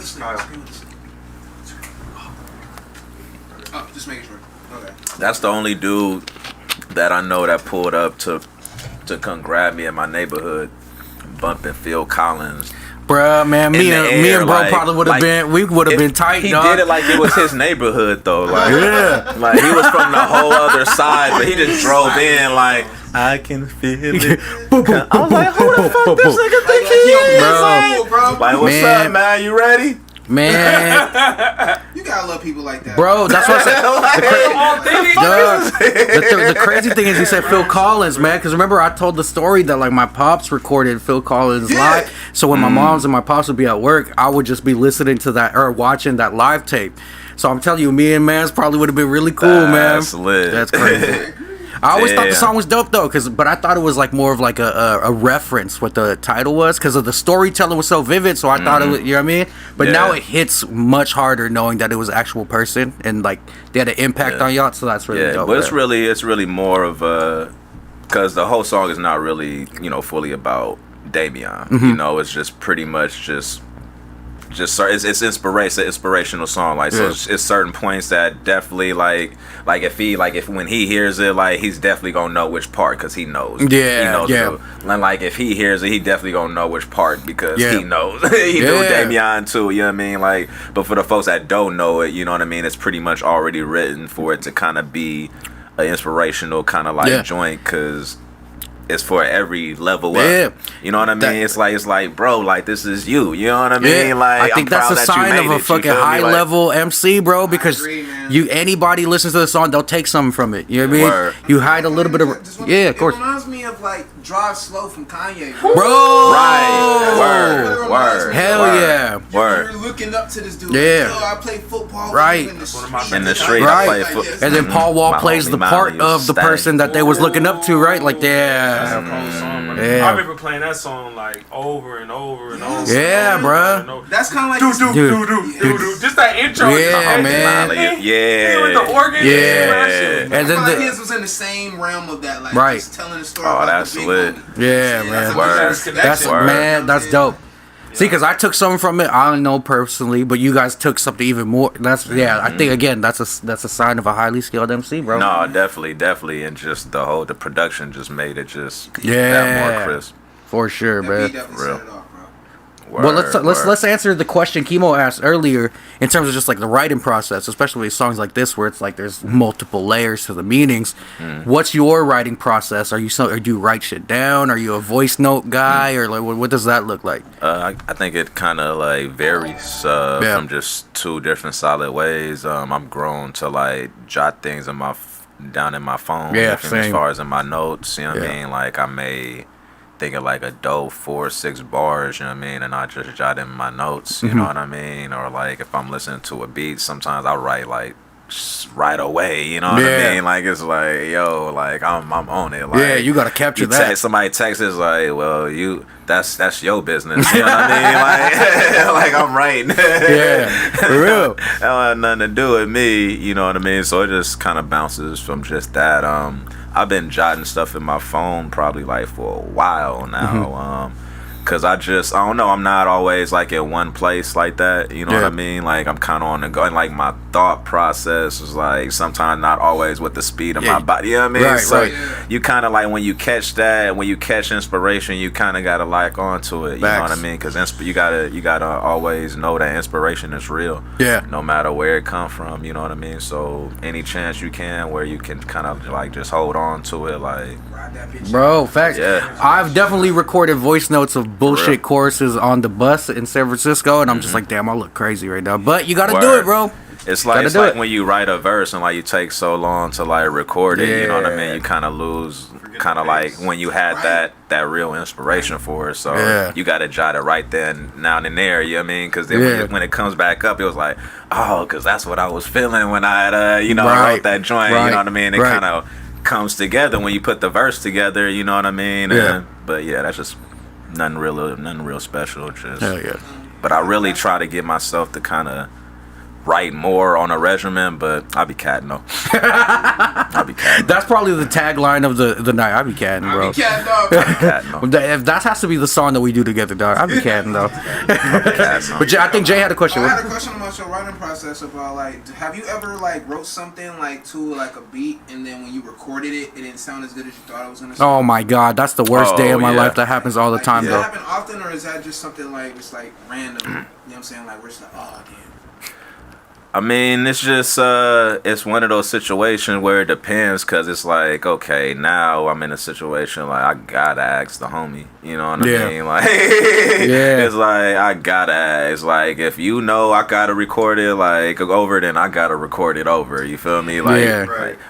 Oh, just making sure. Okay. That's the only dude that I know that pulled up to come grab me in my neighborhood, bumping Phil Collins. bruh, man, me the and air, bro like- probably would have like, been, we would have been tight, He dog. did it like it was his neighborhood though. Like, Yeah. like he was from the whole other side, but he just drove in like I can feel it. I was like, who the fuck this nigga think he is? Bro. Like, what's Man. up, man? You ready? Man, You gotta love people like that. bro, that's what I said. Authentic. The crazy thing is, he said Phil Collins, man. Because remember, I told the story that like my pops recorded Phil Collins live. So when my moms and my pops would be at work, I would just be listening to that or watching that live tape. So I'm telling you, me and Mans probably would have been really cool, man. That's lit. That's crazy. I always thought the song was dope though, but I thought it was like more of like a reference what the title was, because of the storytelling was so vivid. So I thought it was, you know what I mean. But now it hits much harder knowing that it was an actual person and like they had an impact on y'all. So that's really dope. But it's really more of a, because the whole song is not really, you know, fully about Damian. You know, it's just pretty much just it's inspirational song. Like, so it's certain points that definitely like if when he hears it, like he's definitely gonna know which part, because he knows. And like if he hears it, he definitely gonna know which part, because he knows. He knew Damian too, you know what I mean? Like, but for the folks that don't know it, you know what I mean, it's pretty much already written for it to kind of be an inspirational kind of like joint, because it's for every level up. You know what I mean? It's like, bro, like this is you. You know what I mean? Like, I think that's a sign of a fucking high level MC, bro. Because anybody listens to the song, they'll take something from it. You know what I mean? You hide a little bit of of course. It reminds me of like Drive Slow from Kanye, bro. Right. Word. Hell yeah. You're looking up to this dude. Yeah. Yo, I play football. Right. In the street. I play football. And then Paul Wall plays the part of the person that they was looking up to, right? Like, That's a cold song, bro. I remember playing that song like over and over and over. Yeah, bro. That's kind of like do. Just that intro. Yeah, man. With the organ. And then his was in the same realm of that, like just telling the story. Oh, that's lit. Yeah, man. That's dope. See, because I took something from it. I don't know personally, but you guys took something even more. I think again that's a sign of a highly skilled MC, bro. No, definitely, and just the production just made it just that more crisp. For sure, man. Real. Well, let's answer the question Kimo asked earlier in terms of just like the writing process, especially with songs like this where it's like there's multiple layers to the meanings. What's your writing process? Or do you write shit down? Are you a voice note guy, or like what does that look like? I think it kind of like varies from just two different solid ways. I'm grown to like jot things down in my phone. Same. As far as in my notes, you know what I mean? Like I may think of like a dope 4 or 6 bars, you know what I mean, and I just jot in my notes, you know what I mean, or like if I'm listening to a beat, sometimes I write like right away, you know what I mean, like it's like, yo, like I'm on it, like you gotta capture that. Somebody texts is like, well, that's your business, you know what I mean, like I'm writing, for real, that don't have nothing to do with me, you know what I mean, so it just kind of bounces from just that. I've been jotting stuff in my phone probably like for a while now, cause I don't know, I'm not always like in one place like that, you know what I mean, like I'm kind of on the go, and like my thought process is like sometimes not always with the speed of my body, you know what I mean, so you kind of like when you catch inspiration, you kind of gotta like onto it, you know what I mean, cause you gotta always know that inspiration is real, no matter where it come from, you know what I mean, so any chance you can where you can kind of like just hold on to it, like, bro, facts. I've definitely recorded voice notes of bullshit choruses on the bus in San Francisco, and I'm just like, damn, I look crazy right now, but you gotta do it, bro. It's like when you write a verse and like you take so long to like record it, you know what I mean, you kind of lose kind of like when you had that real inspiration for it, so you gotta jot it right then, now and there, you know what I mean, because then when it comes back up, it was like, oh, because that's what I was feeling when I had I wrote that joint, you know what I mean, it kind of comes together when you put the verse together, you know what I mean, but that's just nothing real special, just but I really try to get myself to kind of write more on a regimen, but I be catting though. That's probably the tagline of the night. I be catting, bro. I be catting, dog. If that has to be the song that we do together, dog. I be catting though. But I think Jay had a question. I had a question about your writing process. About like, have you ever like wrote something like to like a beat, and then when you recorded it, it didn't sound as good as you thought it was gonna sound? Oh my god, that's the worst day of my life. That happens all the time, though. Does that happen often, or is that just something like just like random? You know what I'm saying? Like we're just like, oh damn. I mean, it's just it's one of those situations where it depends, because it's like, okay, now I'm in a situation like I gotta ask the homie, you know what I mean, like it's like I gotta ask, like if you know I gotta record it like over, then I gotta record it over, you feel me, like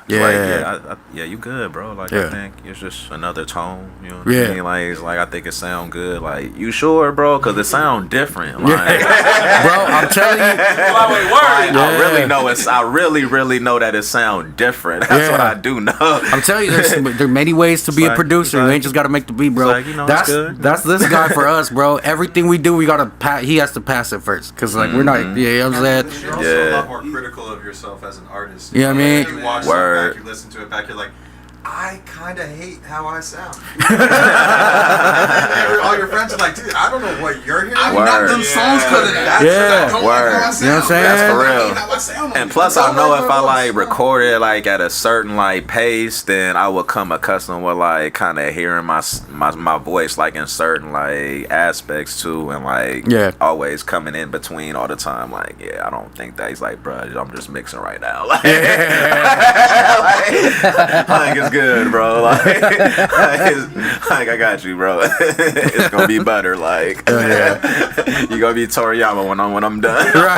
you good, bro, like I think it's just another tone, you know what I mean, like it's like I think it sound good, like you sure, bro, because it sound different, like bro, I'm telling you, I really know I really know that it sound different. That's what I do know. I'm telling you, there are many ways to be a producer. You ain't just got to make the beat, bro. Like, you know, that's this guy for us, bro. Everything we do, we gotta he has to pass it first, cause like we're not. Yeah, you know what I'm saying. You're also a lot more critical of yourself as an artist. You know what I mean? You watch it back, you listen to it back, you're like, I kind of hate how I sound. All your friends are like, dude, I don't know what you're hearing. I've not done songs because of that. Yeah. Like how I sound. You know what I'm saying? That's for real. And plus, I know if I like record it like at a certain like pace, then I will come accustomed with like kind of hearing my voice like in certain like aspects too, and like always coming in between all the time. Like, I don't think that he's like, bro, I'm just mixing right now. Like, like it's good, bro. Like I got you, bro. It's gonna be butter. Like you gonna be Toriyama when I'm done. Right.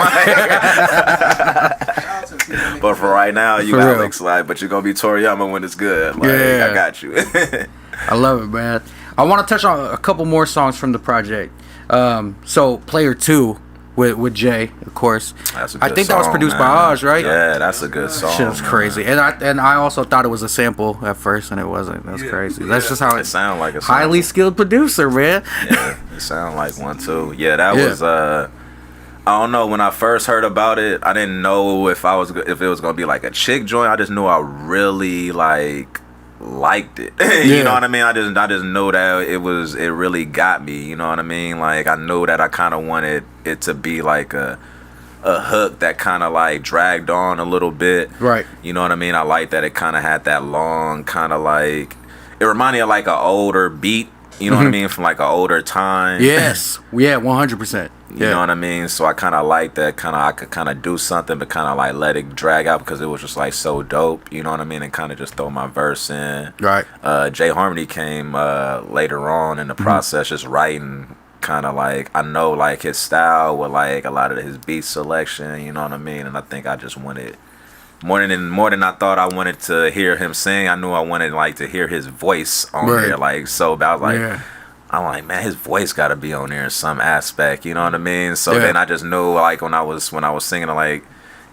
But for right now, you Alex, like, but you're gonna be Toriyama when it's good. Like, I got you. I love it, man. I want to touch on a couple more songs from the project. So Player 2 with Jay, of course. That's a good I think song, that was produced man. by Oz, right? Yeah, that's a good song. Shit was crazy, and I also thought it was a sample at first, and it wasn't. That's crazy. That's just how it sounded like a sample. Highly skilled producer, man. Yeah, it sounded like one too. Yeah, that was. I don't know. When I first heard about it, I didn't know if it was gonna be like a chick joint. I just knew I really liked it. You know what I mean? I just know that it really got me. You know what I mean? Like, I know that I kind of wanted it to be like a hook that kind of like dragged on a little bit. Right. You know what I mean? I like that it kind of had that long kind of like, it reminded me of like an older beat. You know what I mean? From like an older time. Yes. Yeah, 100%. You know what I mean? So I kind of like that. I could kind of do something, but kind of like let it drag out because it was just like so dope. You know what I mean? And kind of just throw my verse in. Right. Jay Harmony came later on in the process, just writing kind of like, I know like his style with like a lot of his beat selection. You know what I mean? And I think I just wanted more than I thought I wanted to hear him sing. I knew I wanted like to hear his voice on there. Like, so I was like. I'm like, man, his voice got to be on there in some aspect, you know what I mean? So then I just knew, like, when I was singing, like,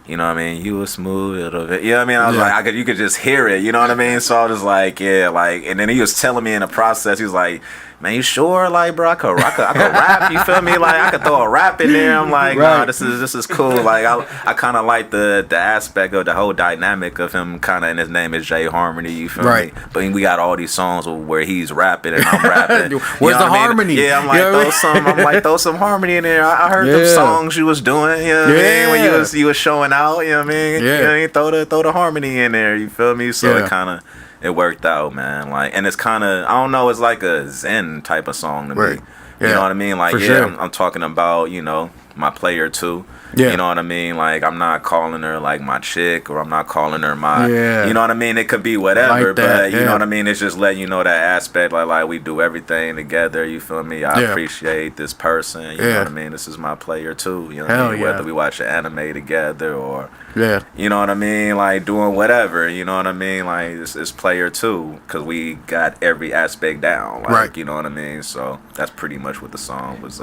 you know what I mean, you were smooth a little bit, you know what I mean? I was like, you could just hear it, you know what I mean? So I was like, like, and then he was telling me in the process, he was like, man, you sure? Like, bro, I could rap, you feel me? Like, I could throw a rap in there. I'm like, nah, this is cool. Like, I kind of like the aspect of the whole dynamic of him kind of, and his name is Jay Harmony, you feel me? But we got all these songs where he's rapping and I'm rapping. Where's the harmony? Yeah, I'm like, throw some harmony in there. I heard them songs you was doing, you know what I mean? When you was showing out, you know what I mean? You know what I mean? Throw the harmony in there, you feel me? So it kind of, it worked out, man. Like, and it's kind of, I don't know, it's like a Zen type of song to me. You know what I mean? Like, I'm talking about, you know, my Player 2. You know what I mean? Like, I'm not calling her like my chick, or I'm not calling her my, you know what I mean? It could be whatever, like but you know what I mean? It's just letting you know that aspect, like we do everything together, you feel me? I appreciate this person, you know what I mean? This is my Player 2, you know what I mean? Whether we watch an anime together or, you know what I mean? Like, doing whatever, you know what I mean? Like, it's Player 2, because we got every aspect down, like, you know what I mean? So that's pretty much what the song was.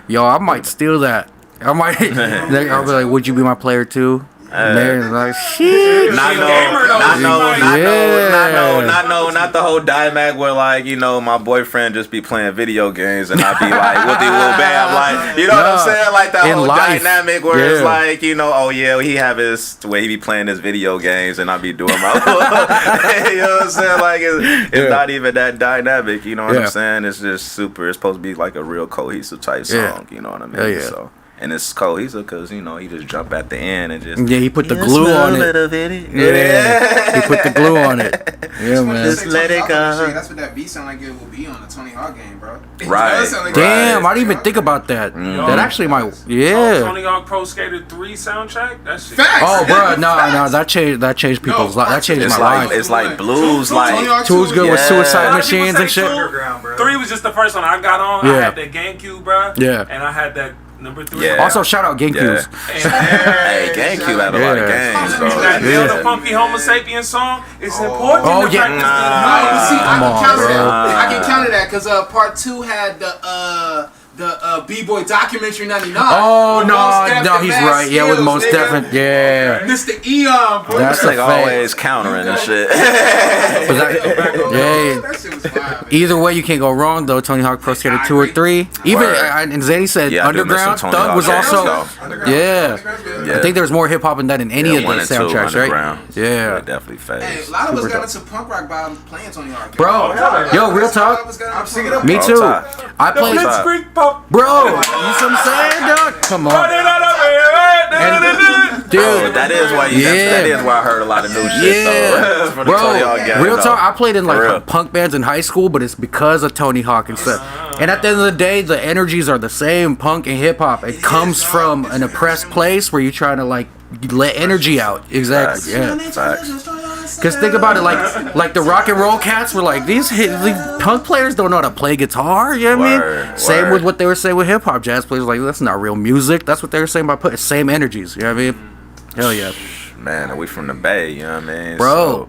Yo, I might steal that. I'll be like, would you be my Player 2? Mary's like, shit. Not the whole dynamic where, like, you know, my boyfriend just be playing video games and I be like, whoopty whoop bam, like, you know what I'm saying? Like that whole dynamic where it's like, you know, oh yeah, he have his way he be playing his video games and I be doing my, you know what I'm saying? Like, it's not even that dynamic, you know what I'm saying? It's just super. It's supposed to be like a real cohesive type song, you know what I mean? So. And it's cohesive because, you know, he just jump at the end and just... Yeah, he put the glue on it. Yeah, he put the glue on it. Yeah, man. Just let it go. That's what that beat sound like it will be on the Tony Hawk game, bro. Right. Damn, I didn't even think about that. That actually might... Tony Hawk Pro Skater 3 soundtrack? That shit. Facts. Oh, bro, no, that changed people's lives. That changed my life. It's like blues, like... Two's good with Suicide Machines and shit. 3 was just the first one I got on. I had that GameCube, bro. Yeah. And I had that... Number 3. Yeah. Also, shout out GameCubes. Hey, GameCube had a lot of games. That the Funky Homo Sapien song is important. Oh, yeah. I can counter that because part 2 had the B-Boy documentary '99. Oh no, he's right. Yeah, with most definitely. Yeah. Mr. Eon, bro. That's like a always countering and shit. That shit was wild. Either way, you can't go wrong though. Tony Hawk Pro Skater 2 or 3. Even and Zeddy said Underground Thug was also. Yeah. I think there was more hip hop in that than any of the soundtracks, right? Yeah. Definitely phased. Hey, a lot of us got into punk rock by playing Tony Hawk. Bro, yo, real talk. I'm singing up. Me too. I played. Bro, you see what I'm saying, dog? Come on. Dude, that is why that is why I heard a lot of new shit though. Bro, real talk. I played in like punk bands in high school, but it's because of Tony Hawk and stuff. And at the end of the day, the energies are the same, punk and hip hop. It comes from an oppressed place where you're trying to like let energy out. Exactly. Yeah. Because think about it, like the rock and roll cats were like, these punk players don't know how to play guitar. You know what I mean? Same with what they were saying with hip hop. Jazz players were like, that's not real music. That's what they were saying by putting same energies. You know what I mean? Hell yeah. Man, we from the Bay, you know what I mean? Bro,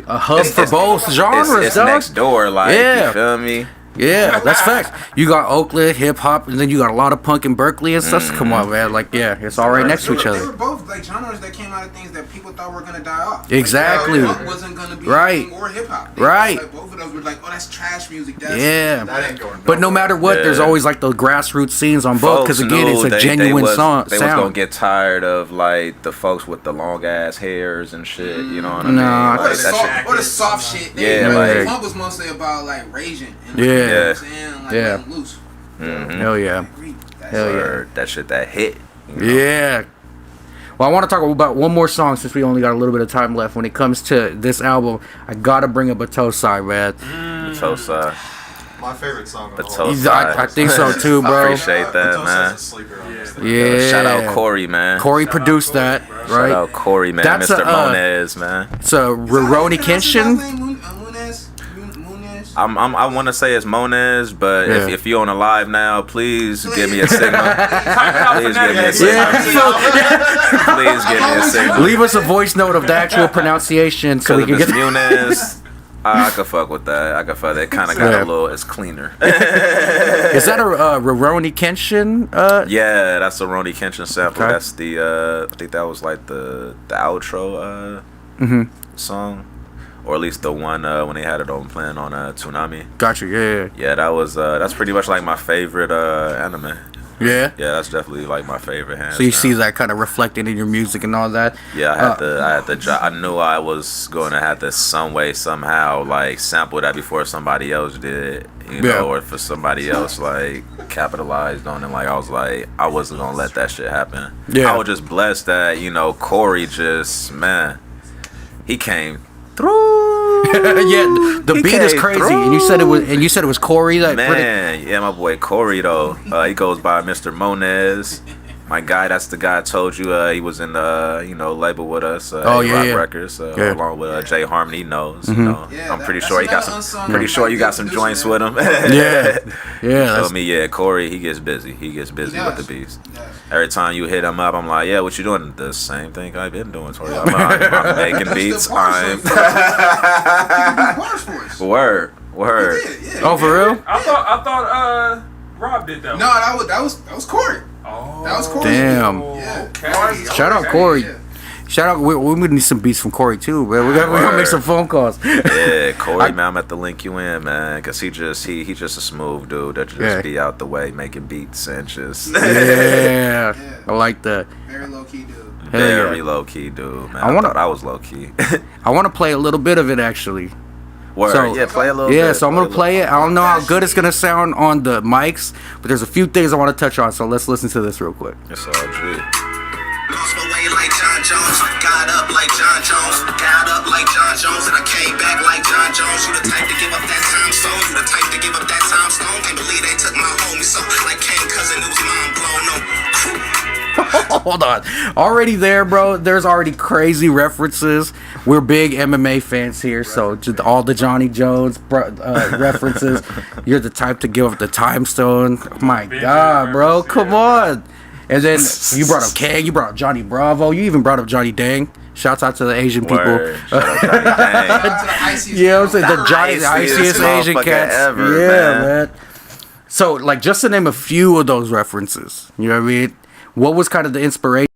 a hub for both genres, it's next door, like, you feel me? Yeah, that's facts. You got Oakland, hip hop, and then you got a lot of punk in Berkeley and stuff. Come on, man. Like, yeah, it's all right next to each They other. were both like genres that came out of things that people thought were gonna die off. Exactly. Like, punk wasn't gonna be Right. anything or hip hop. Right. Like, both of those were like, oh, that's trash music. That's, Yeah. That ain't going But no matter what, there's always like the grassroots scenes on both because again, it's a genuine sound. They was gonna get tired of like the folks with the long ass hairs and shit. You know what I mean? Nah, Or Like, the soft shit. Yeah, like, like- punk was mostly about like raging. And, Yeah. You know what I'm saying? Like, Yeah. letting loose. Hell yeah. Hell yeah. or that shit that hit. You know? Yeah. Well, I want to talk about one more song since we only got a little bit of time left. When it comes to this album, I gotta bring up a toe side, man. The Tosa. My favorite song. The of all time. Tosa. I think so too, I bro. appreciate that, Tosa's man. a sleeper on this thing. Yeah. Shout out Corey, man. Corey produced that, Shout right? out Corey, man. That's Mr. a, Monez, man. It's a Roroni Kenshin. Munez. I want to say it's Monez, but Yeah. if you're on a live now, please give me a signal. Please give me a signal. Yeah. Please give me a signal. Leave us a voice note of the actual pronunciation so we can Because get. Munez, I could fuck with that. I could fuck. That kind of got Yeah. a little. It's cleaner. Is that a Roroni Kenshin? Yeah, that's a Roni Kenshin sample. Okay. That's the. I think that was like the outro song, or at least the one when they had it on playing on Toonami. Gotcha. Yeah. Yeah, that was that's pretty much like my favorite anime. Yeah. Yeah, that's definitely like my favorite. Hands So you down. see that kind of reflected in your music and all that. Yeah, I knew I was going to have to some way, somehow, like sample that before somebody else did, you know, or for somebody else like capitalized on it. Like I was like, I wasn't gonna let that shit happen. Yeah. I was just blessed that Corey just he came through. Yeah, the He beat is came crazy, through. and you said it was Corey that. Man, yeah, my boy Corey though. He goes by Mr. Monez. My guy, that's the guy I told you. He was in the label with us. Rock Records, along with Jae Harmony. He knows. You know, Yeah, I'm pretty that's sure he got another some. unsung Pretty sure you got producer, some joints man. with him. Yeah, yeah. Feel me? Yeah, Corey. He gets busy. He gets busy with the beats. Every time you hit him up, I'm like, yeah, what you doing? The same thing I've been doing, Toriyama. I'm making beats. Word. Oh, for real? I thought Rob did that. No, that was Corey. Oh, That was Corey. Damn. Yeah. Okay. Shout out Corey. Shout out. We need some beats from Corey too, man. We gotta make some phone calls. Yeah, Corey, man, I'm at to link you in, man, cause he just a smooth dude that just be out the way making beats and just Yeah, I like that. Very low key dude. very low key dude, man. I thought I was low key. I want to play a little bit of it actually. Word. So- Yeah, play a little bit. Yeah, so I'm gonna play it. I don't know how That good it's gonna sound on the mics, but there's a few things I want to touch on. So let's listen to this real quick. It's all G. Lost my way like John Jones, got up like John Jones, got up like John Jones, and I came back like John Jones. You the type to give up that time stone, you the type to give up that time stone. Can't believe they took my homie, so like Kane cousin, it was mind blown. No. Hold on. Already there, bro. There's already crazy references. We're big MMA fans here, so just all the Johnny Jones references. You're the type to give up the time stone. My God, bro. Come on. And then you brought up Kang, you brought up Johnny Bravo, you even brought up Johnny Dang. Shouts out to the Asian people. Word. Shout out Johnny Dang. Yeah, I'm saying the iciest Asian motherfucker cats ever, yeah, man. man. So, like, just to name a few of those references, you know what I mean? What was kind of the inspiration